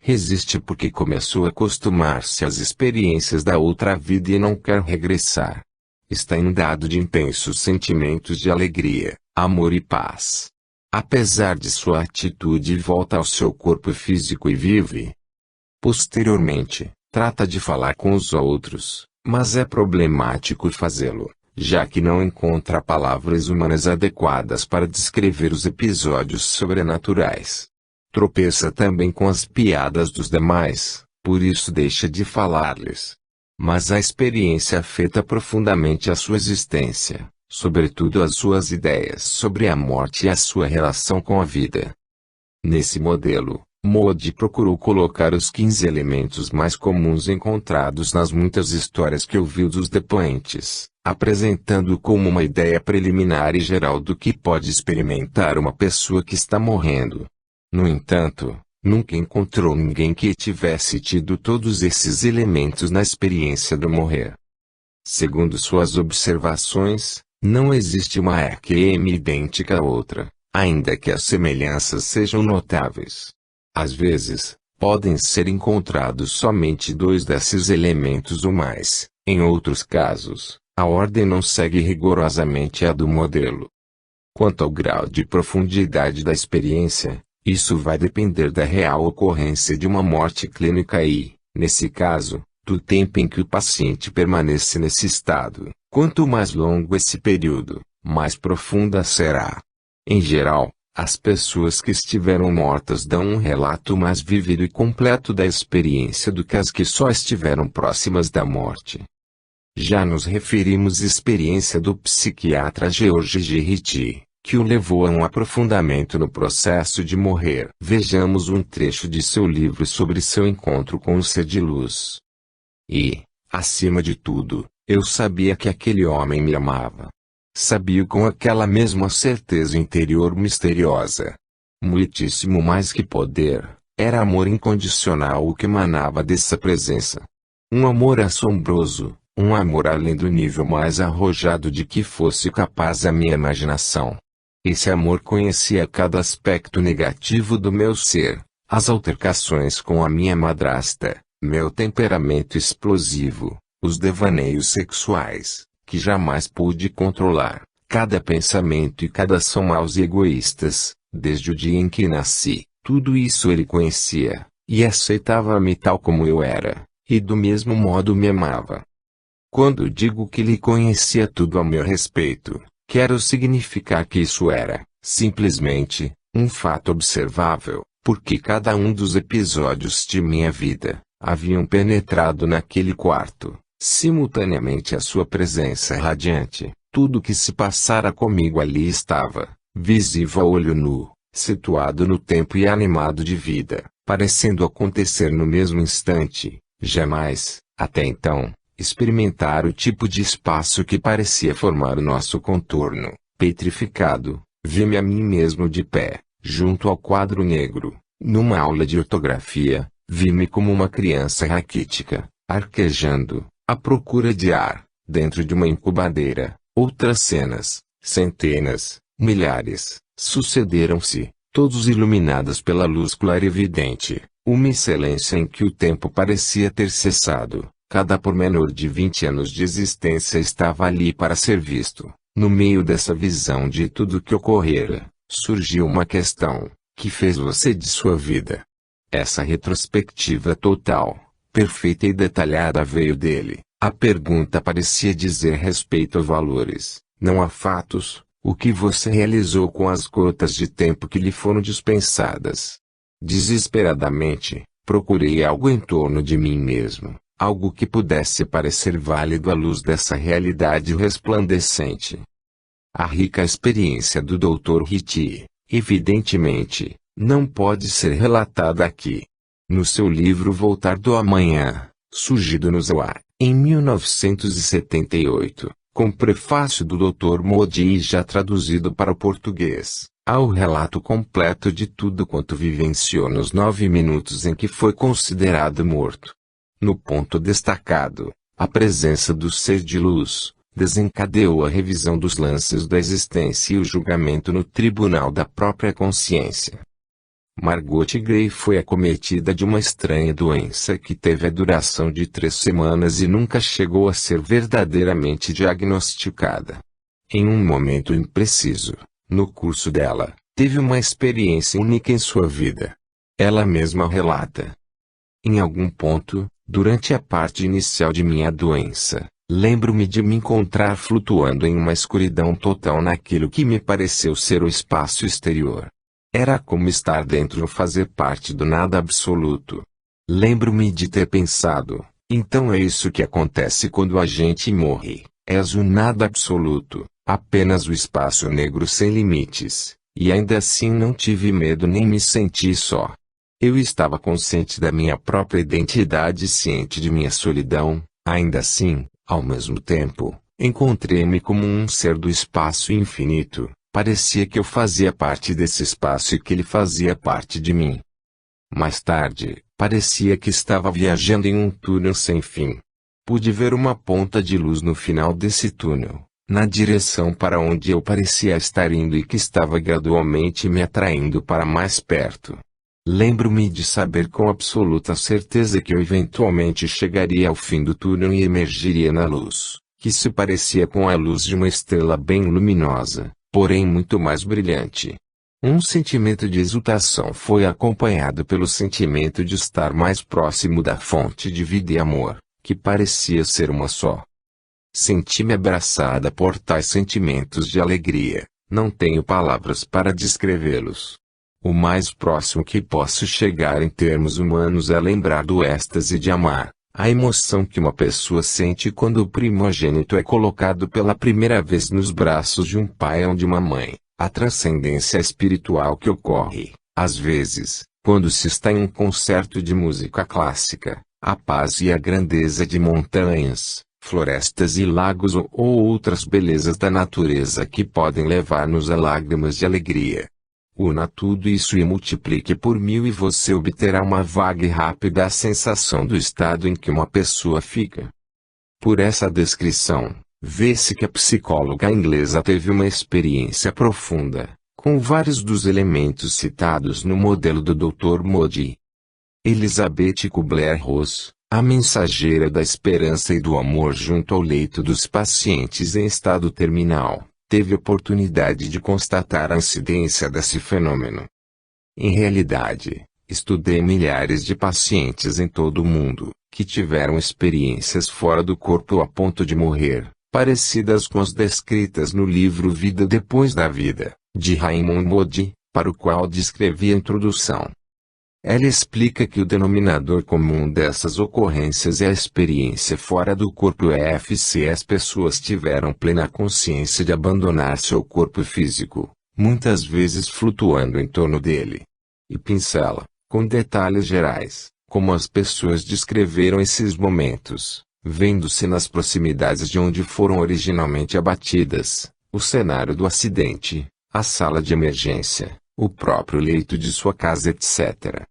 Resiste porque começou a acostumar-se às experiências da outra vida e não quer regressar. Está inundado de intensos sentimentos de alegria, amor e paz. Apesar de sua atitude, volta ao seu corpo físico e vive. Posteriormente, trata de falar com os outros, mas é problemático fazê-lo, já que não encontra palavras humanas adequadas para descrever os episódios sobrenaturais. Tropeça também com as piadas dos demais, por isso deixa de falar-lhes. Mas a experiência afeta profundamente a sua existência, sobretudo as suas ideias sobre a morte e a sua relação com a vida. Nesse modelo, Moody procurou colocar os 15 elementos mais comuns encontrados nas muitas histórias que ouviu dos depoentes, apresentando como uma ideia preliminar e geral do que pode experimentar uma pessoa que está morrendo. No entanto, nunca encontrou ninguém que tivesse tido todos esses elementos na experiência do morrer. Segundo suas observações, não existe uma EQM idêntica à outra, ainda que as semelhanças sejam notáveis. Às vezes, podem ser encontrados somente 2 desses elementos ou mais. Em outros casos, a ordem não segue rigorosamente a do modelo. Quanto ao grau de profundidade da experiência, isso vai depender da real ocorrência de uma morte clínica e, nesse caso, do tempo em que o paciente permanece nesse estado. Quanto mais longo esse período, mais profunda será. Em geral, As pessoas que estiveram mortas dão um relato mais vívido e completo da experiência do que as que só estiveram próximas da morte. Já nos referimos à experiência do psiquiatra George G. Ritchie, que o levou a um aprofundamento no processo de morrer. Vejamos um trecho de seu livro sobre seu encontro com o ser de luz. E, acima de tudo, eu sabia que aquele homem me amava. Sabia com aquela mesma certeza interior misteriosa. Muitíssimo mais que poder, era amor incondicional o que emanava dessa presença. Um amor assombroso, um amor além do nível mais arrojado de que fosse capaz a minha imaginação. Esse amor conhecia cada aspecto negativo do meu ser, as altercações com a minha madrasta, meu temperamento explosivo, os devaneios sexuais, que jamais pude controlar, cada pensamento e cada ação maus e egoístas, desde o dia em que nasci. Tudo isso ele conhecia, e aceitava-me tal como eu era, e do mesmo modo me amava. Quando digo que ele conhecia tudo a meu respeito, quero significar que isso era, simplesmente, um fato observável, porque cada um dos episódios de minha vida haviam penetrado naquele quarto, simultaneamente à sua presença radiante. Tudo o que se passara comigo ali estava, visível a olho nu, situado no tempo e animado de vida, parecendo acontecer no mesmo instante. Jamais, até então, experimentar o tipo de espaço que parecia formar o nosso contorno. Petrificado, vi-me a mim mesmo de pé, junto ao quadro negro, numa aula de ortografia. Vi-me como uma criança raquítica, arquejando, à procura de ar, dentro de uma incubadeira. Outras cenas, centenas, milhares, sucederam-se, todos iluminadas pela luz clarividente, uma excelência em que o tempo parecia ter cessado. Cada pormenor de 20 anos de existência estava ali para ser visto. No meio dessa visão de tudo que ocorrera, surgiu uma questão: que fez você de sua vida? Essa retrospectiva total, perfeita e detalhada veio dele. A pergunta parecia dizer respeito a valores, não a fatos. O que você realizou com as gotas de tempo que lhe foram dispensadas? Desesperadamente, procurei algo em torno de mim mesmo, algo que pudesse parecer válido à luz dessa realidade resplandecente. A rica experiência do Dr. Ritchie, evidentemente, não pode ser relatada aqui. No seu livro Voltar do Amanhã, surgido no Zohar, em 1978, com prefácio do Dr. Modi e já traduzido para o português, há o relato completo de tudo quanto vivenciou nos 9 minutos em que foi considerado morto. No ponto destacado, a presença do ser de luz desencadeou a revisão dos lances da existência e o julgamento no tribunal da própria consciência. Margot Gray foi acometida de uma estranha doença que teve a duração de 3 semanas e nunca chegou a ser verdadeiramente diagnosticada. Em um momento impreciso, no curso dela, teve uma experiência única em sua vida. Ela mesma relata: em algum ponto, durante a parte inicial de minha doença, lembro-me de me encontrar flutuando em uma escuridão total naquilo que me pareceu ser o espaço exterior. Era como estar dentro ou fazer parte do nada absoluto. Lembro-me de ter pensado: então é isso que acontece quando a gente morre, és o nada absoluto, apenas o espaço negro sem limites, e ainda assim não tive medo nem me senti só. Eu estava consciente da minha própria identidade e ciente de minha solidão. Ainda assim, ao mesmo tempo, encontrei-me como um ser do espaço infinito. Parecia que eu fazia parte desse espaço e que ele fazia parte de mim. Mais tarde, parecia que estava viajando em um túnel sem fim. Pude ver uma ponta de luz no final desse túnel, na direção para onde eu parecia estar indo e que estava gradualmente me atraindo para mais perto. Lembro-me de saber com absoluta certeza que eu eventualmente chegaria ao fim do túnel e emergiria na luz, que se parecia com a luz de uma estrela bem luminosa, porém muito mais brilhante. Um sentimento de exultação foi acompanhado pelo sentimento de estar mais próximo da fonte de vida e amor, que parecia ser uma só. Senti-me abraçada por tais sentimentos de alegria, Não tenho palavras para descrevê-los. O mais próximo que posso chegar em termos humanos é lembrar do êxtase de amar, a emoção que uma pessoa sente quando o primogênito é colocado pela primeira vez nos braços de um pai ou de uma mãe, a transcendência espiritual que ocorre, às vezes, quando se está em um concerto de música clássica, a paz e a grandeza de montanhas, florestas e lagos ou outras belezas da natureza que podem levar-nos a lágrimas de alegria. Una tudo isso e multiplique por 1000 e você obterá uma vaga e rápida sensação do estado em que uma pessoa fica. Por essa descrição, vê-se que a psicóloga inglesa teve uma experiência profunda, com vários dos elementos citados no modelo do Dr. Moody. Elizabeth Kubler-Ross, a mensageira da esperança e do amor junto ao leito dos pacientes em estado terminal, teve oportunidade de constatar a incidência desse fenômeno. Em realidade, estudei milhares de pacientes em todo o mundo, que tiveram experiências fora do corpo a ponto de morrer, parecidas com as descritas no livro Vida Depois da Vida, de Raymond Moody, para o qual descrevi a introdução. Ela explica que o denominador comum dessas ocorrências é a experiência fora do corpo se as pessoas tiveram plena consciência de abandonar seu corpo físico, muitas vezes flutuando em torno dele. E pincela, com detalhes gerais, como as pessoas descreveram esses momentos, vendo-se nas proximidades de onde foram originalmente abatidas, o cenário do acidente, a sala de emergência, o próprio leito de sua casa, etc.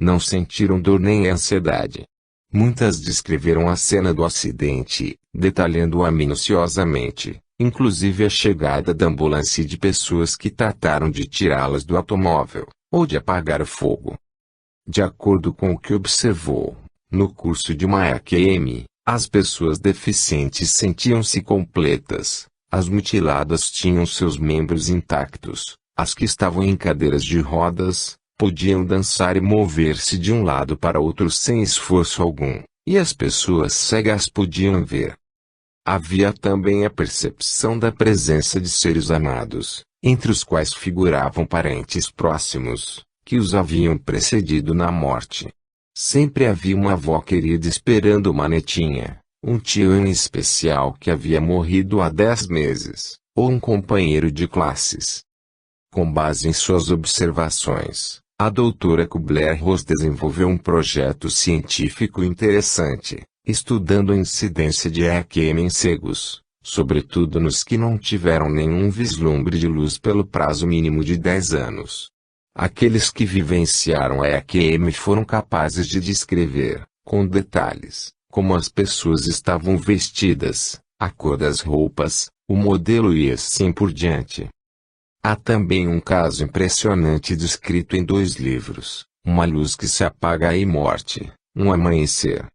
Não sentiram dor nem ansiedade. Muitas descreveram a cena do acidente, detalhando-a minuciosamente, inclusive a chegada da ambulância e de pessoas que trataram de tirá-las do automóvel, ou de apagar o fogo. De acordo com o que observou, no curso de uma EQM, as pessoas deficientes sentiam-se completas, as mutiladas tinham seus membros intactos, as que estavam em cadeiras de rodas, podiam dançar e mover-se de um lado para outro sem esforço algum, e as pessoas cegas podiam ver. Havia também a percepção da presença de seres amados, entre os quais figuravam parentes próximos, que os haviam precedido na morte. Sempre havia uma avó querida esperando uma netinha, um tio em especial que havia morrido há 10 meses, ou um companheiro de classes. Com base em suas observações, a doutora Kubler-Ross desenvolveu um projeto científico interessante, estudando a incidência de EQM em cegos, sobretudo nos que não tiveram nenhum vislumbre de luz pelo prazo mínimo de 10 anos. Aqueles que vivenciaram a EQM foram capazes de descrever, com detalhes, como as pessoas estavam vestidas, a cor das roupas, o modelo e assim por diante. Há também um caso impressionante descrito em 2 livros, Uma Luz que se Apaga e Morte, um Amanhecer.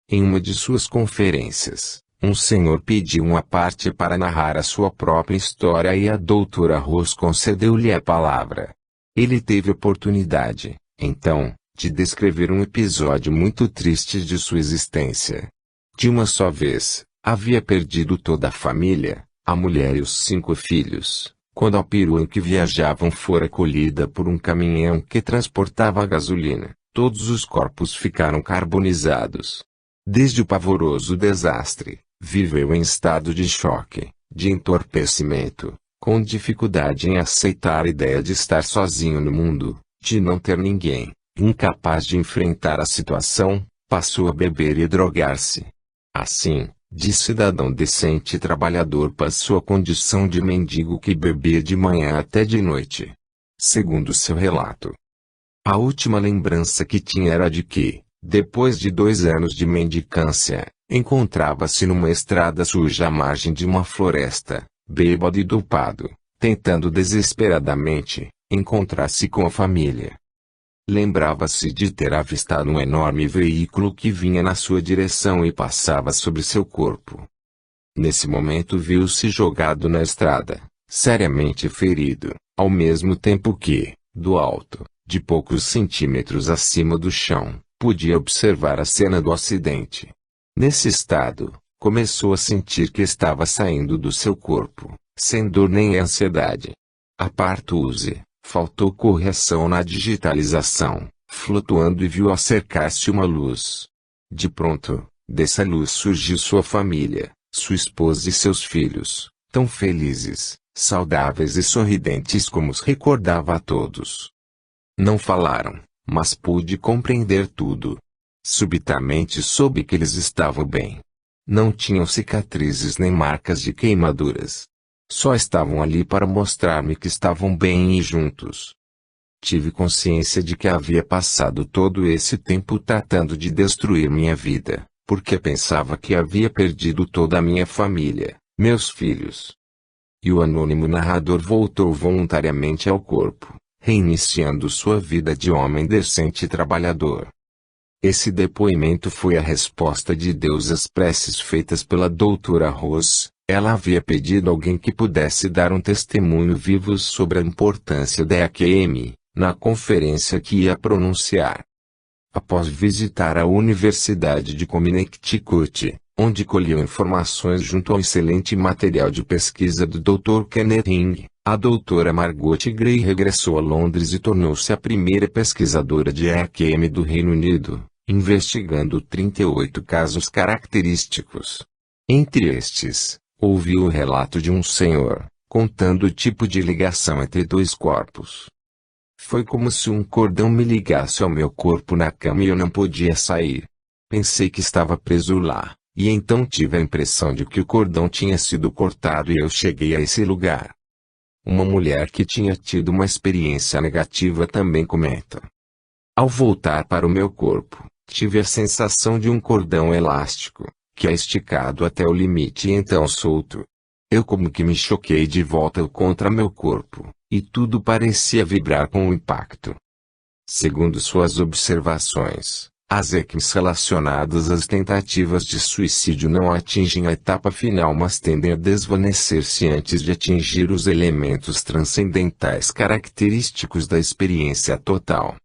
Em uma de suas conferências, um senhor pediu uma parte para narrar a sua própria história e a doutora Ross concedeu-lhe a palavra. Ele teve oportunidade, então, de descrever um episódio muito triste de sua existência. De uma só vez, havia perdido toda a família, a mulher e os 5 filhos, quando a perua em que viajavam fora colhida por um caminhão que transportava gasolina. Todos os corpos ficaram carbonizados. Desde o pavoroso desastre, viveu em estado de choque, de entorpecimento, com dificuldade em aceitar a ideia de estar sozinho no mundo, de não ter ninguém, incapaz de enfrentar a situação, passou a beber e drogar-se. Assim, de cidadão decente e trabalhador passou a condição de mendigo que bebia de manhã até de noite. Segundo seu relato, a última lembrança que tinha era de que, depois de 2 anos de mendicância, encontrava-se numa estrada suja à margem de uma floresta, bêbado e dopado, tentando desesperadamente encontrar-se com a família. Lembrava-se de ter avistado um enorme veículo que vinha na sua direção e passava sobre seu corpo. Nesse momento viu-se jogado na estrada, seriamente ferido, ao mesmo tempo que, do alto, de poucos centímetros acima do chão, podia observar a cena do acidente. Nesse estado, começou a sentir que estava saindo do seu corpo, sem dor nem ansiedade. Apartou-se, faltou correção na digitalização, flutuando e viu acercar-se uma luz. De pronto, dessa luz surgiu sua família, sua esposa e seus filhos, tão felizes, saudáveis e sorridentes como os recordava a todos. Não falaram, mas pude compreender tudo. Subitamente soube que eles estavam bem. Não tinham cicatrizes nem marcas de queimaduras. Só estavam ali para mostrar-me que estavam bem e juntos. Tive consciência de que havia passado todo esse tempo tratando de destruir minha vida, porque pensava que havia perdido toda a minha família, meus filhos. E o anônimo narrador voltou voluntariamente ao corpo, reiniciando sua vida de homem decente e trabalhador. Esse depoimento foi a resposta de Deus às preces feitas pela doutora Rose. Ela havia pedido a alguém que pudesse dar um testemunho vivo sobre a importância da EQM, na conferência que ia pronunciar. Após visitar a Universidade de Connecticut, onde colheu informações junto ao excelente material de pesquisa do Dr. Kenneth Hing, a doutora Margot Gray regressou a Londres e tornou-se a primeira pesquisadora de EQM do Reino Unido, investigando 38 casos característicos. Entre estes, ouviu o relato de um senhor, contando o tipo de ligação entre dois corpos. Foi como se um cordão me ligasse ao meu corpo na cama e eu não podia sair. Pensei que estava preso lá, e então tive a impressão de que o cordão tinha sido cortado e eu cheguei a esse lugar. Uma mulher que tinha tido uma experiência negativa também comenta. Ao voltar para o meu corpo, tive a sensação de um cordão elástico, que é esticado até o limite e então solto. Eu como que me choquei de volta contra meu corpo, e tudo parecia vibrar com o impacto. Segundo suas observações, as EQMs relacionadas às tentativas de suicídio não atingem a etapa final mas tendem a desvanecer-se antes de atingir os elementos transcendentais característicos da experiência total.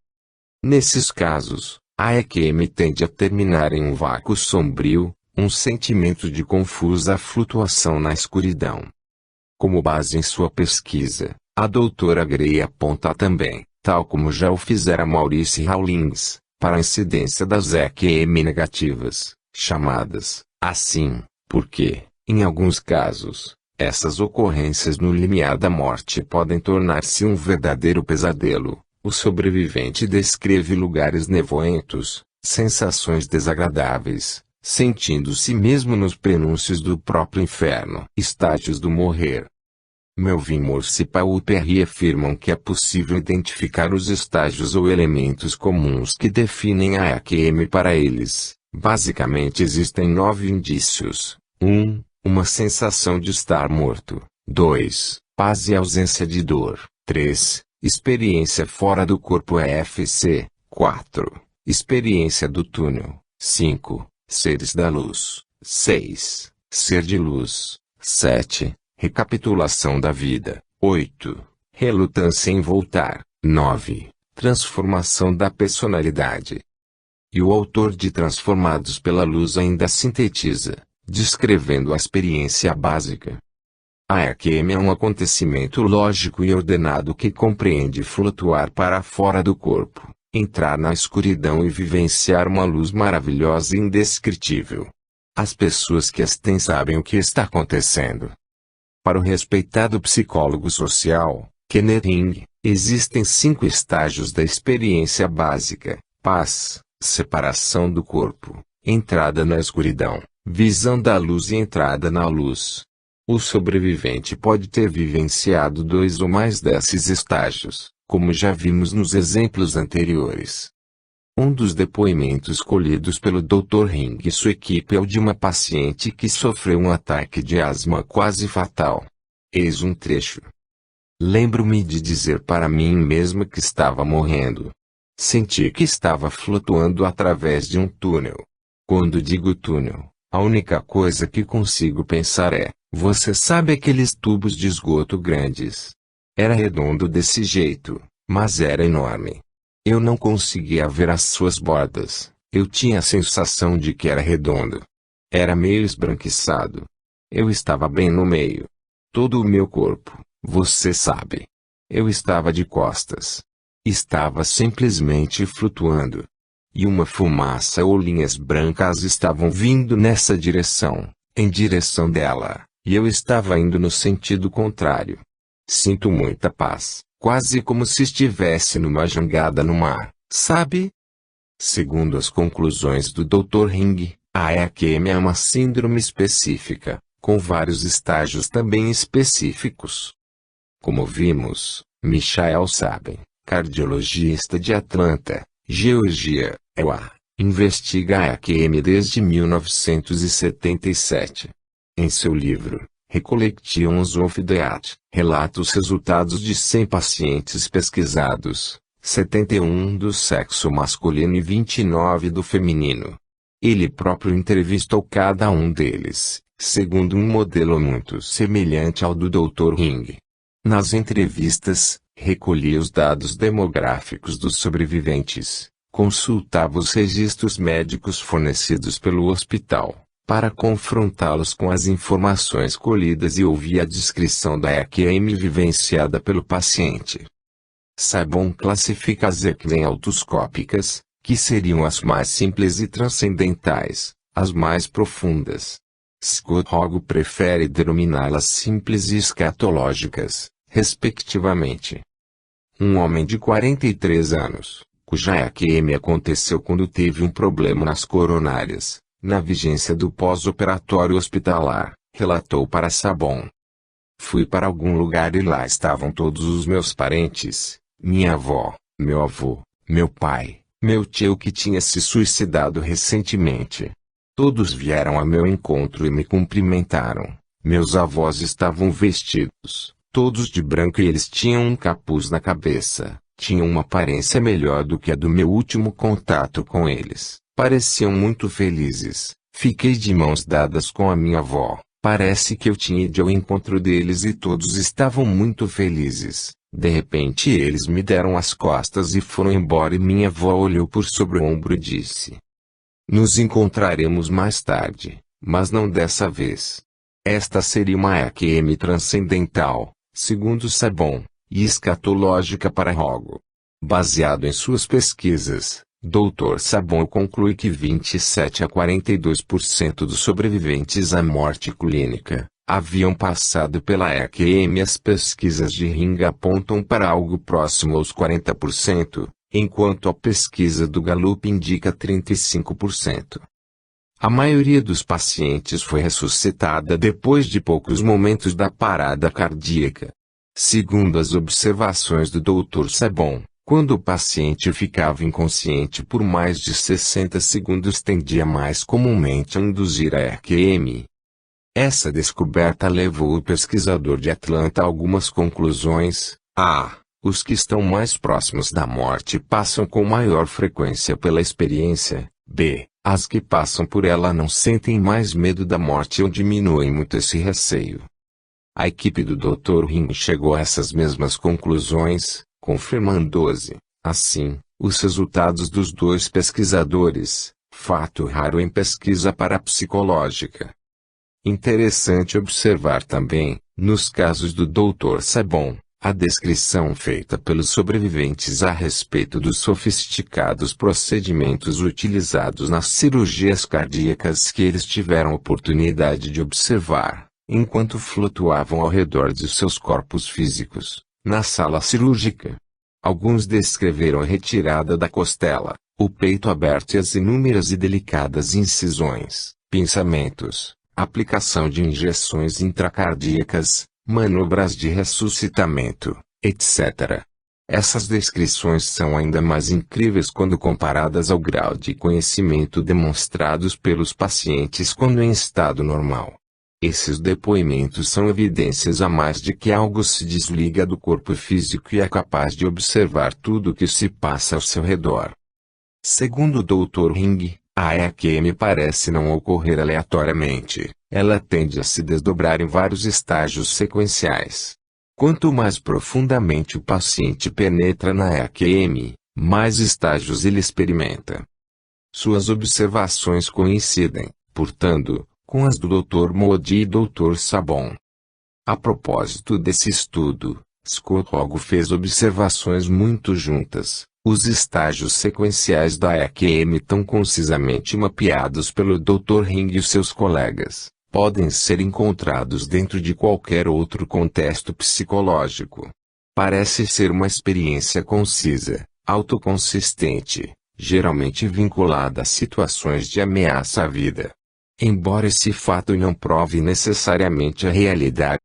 Nesses casos, a EQM tende a terminar em um vácuo sombrio, um sentimento de confusa flutuação na escuridão. Como base em sua pesquisa, a doutora Gray aponta também, tal como já o fizera Maurice Rawlings, para a incidência das EQM negativas, chamadas, assim, porque, em alguns casos, essas ocorrências no limiar da morte podem tornar-se um verdadeiro pesadelo. O sobrevivente descreve lugares nevoentos, sensações desagradáveis, sentindo-se mesmo nos prenúncios do próprio inferno. Estágios do morrer. Melvin Morse e Paul Perry afirmam que é possível identificar os estágios ou elementos comuns que definem a EQM para eles. Basicamente existem 9 indícios. 1. Uma sensação de estar morto. 2. Paz e ausência de dor. 3. Experiência fora do corpo EFC. 4. Experiência do túnel. 5. Seres da luz. 6. Ser de luz. 7. Recapitulação da vida. 8. Relutância em voltar. 9. Transformação da personalidade. E o autor de Transformados pela Luz ainda sintetiza, descrevendo a experiência básica. A EQM é um acontecimento lógico e ordenado que compreende flutuar para fora do corpo, entrar na escuridão e vivenciar uma luz maravilhosa e indescritível. As pessoas que as têm sabem o que está acontecendo. Para o respeitado psicólogo social, Kenneth Hing, existem 5 estágios da experiência básica: paz, separação do corpo, entrada na escuridão, visão da luz e entrada na luz. O sobrevivente pode ter vivenciado 2 ou mais desses estágios, como já vimos nos exemplos anteriores. Um dos depoimentos colhidos pelo Dr. Hing e sua equipe é o de uma paciente que sofreu um ataque de asma quase fatal. Eis um trecho. Lembro-me de dizer para mim mesma que estava morrendo. Senti que estava flutuando através de um túnel. Quando digo túnel, a única coisa que consigo pensar é, você sabe aqueles tubos de esgoto grandes? Era redondo desse jeito, mas era enorme. Eu não conseguia ver as suas bordas, eu tinha a sensação de que era redondo. Era meio esbranquiçado. Eu estava bem no meio. Todo o meu corpo, você sabe. Eu estava de costas. Estava simplesmente flutuando. E uma fumaça ou linhas brancas estavam vindo nessa direção, em direção dela, e eu estava indo no sentido contrário. Sinto muita paz, quase como se estivesse numa jangada no mar, sabe? Segundo as conclusões do Dr. Ring, a EQM é uma síndrome específica, com vários estágios também específicos. Como vimos, Michael Sabin, cardiologista de Atlanta, Geórgia, EUA, investiga a EQM desde 1977. Em seu livro, Recollections of Data, relata os resultados de 100 pacientes pesquisados, 71 do sexo masculino e 29 do feminino. Ele próprio entrevistou cada um deles, segundo um modelo muito semelhante ao do Dr. Ring. Nas entrevistas, recolhia os dados demográficos dos sobreviventes, consultava os registros médicos fornecidos pelo hospital, para confrontá-los com as informações colhidas e ouvia a descrição da EQM vivenciada pelo paciente. Sabin classifica as EQM autoscópicas, que seriam as mais simples e transcendentais, as mais profundas. Scott Rogo prefere denominá-las simples e escatológicas, respectivamente. Um homem de 43 anos, cuja EQM aconteceu quando teve um problema nas coronárias, na vigência do pós-operatório hospitalar, relatou para Sabin. Fui para algum lugar e lá estavam todos os meus parentes, minha avó, meu avô, meu pai, meu tio que tinha se suicidado recentemente. Todos vieram a meu encontro e me cumprimentaram. Meus avós estavam vestidos, todos de branco e eles tinham um capuz na cabeça. Tinham uma aparência melhor do que a do meu último contato com eles. Pareciam muito felizes. Fiquei de mãos dadas com a minha avó. Parece que eu tinha ido ao encontro deles e todos estavam muito felizes. De repente eles me deram as costas e foram embora e minha avó olhou por sobre o ombro e disse: "Nos encontraremos mais tarde, mas não dessa vez." Esta seria uma EQM transcendental, segundo Sabin, e escatológica para Rogo. Baseado em suas pesquisas, Dr. Sabin conclui que 27 a 42% dos sobreviventes à morte clínica haviam passado pela EQM. As pesquisas de Ring apontam para algo próximo aos 40%, enquanto a pesquisa do Gallup indica 35%. A maioria dos pacientes foi ressuscitada depois de poucos momentos da parada cardíaca. Segundo as observações do Dr. Sabin, quando o paciente ficava inconsciente por mais de 60 segundos tendia mais comumente a induzir a EQM. Essa descoberta levou o pesquisador de Atlanta a algumas conclusões. A. Os que estão mais próximos da morte passam com maior frequência pela experiência. B. As que passam por ela não sentem mais medo da morte ou diminuem muito esse receio. A equipe do Dr. Ring chegou a essas mesmas conclusões, confirmando-se, assim, os resultados dos dois pesquisadores, fato raro em pesquisa parapsicológica. Interessante observar também, nos casos do Dr. Sabin, a descrição feita pelos sobreviventes a respeito dos sofisticados procedimentos utilizados nas cirurgias cardíacas que eles tiveram oportunidade de observar, enquanto flutuavam ao redor de seus corpos físicos, na sala cirúrgica. Alguns descreveram a retirada da costela, o peito aberto e as inúmeras e delicadas incisões, pinçamentos, aplicação de injeções intracardíacas, manobras de ressuscitamento, etc. Essas descrições são ainda mais incríveis quando comparadas ao grau de conhecimento demonstrados pelos pacientes quando em estado normal. Esses depoimentos são evidências a mais de que algo se desliga do corpo físico e é capaz de observar tudo o que se passa ao seu redor. Segundo o Dr. Ring, a EQM parece não ocorrer aleatoriamente, ela tende a se desdobrar em vários estágios sequenciais. Quanto mais profundamente o paciente penetra na EQM, mais estágios ele experimenta. Suas observações coincidem, portanto, com as do Dr. Modi e Dr. Sabin. A propósito desse estudo, Scott fez observações muito juntas. Os estágios sequenciais da EQM tão concisamente mapeados pelo Dr. Ring e seus colegas, podem ser encontrados dentro de qualquer outro contexto psicológico. Parece ser uma experiência concisa, autoconsistente, geralmente vinculada a situações de ameaça à vida. Embora esse fato não prove necessariamente a realidade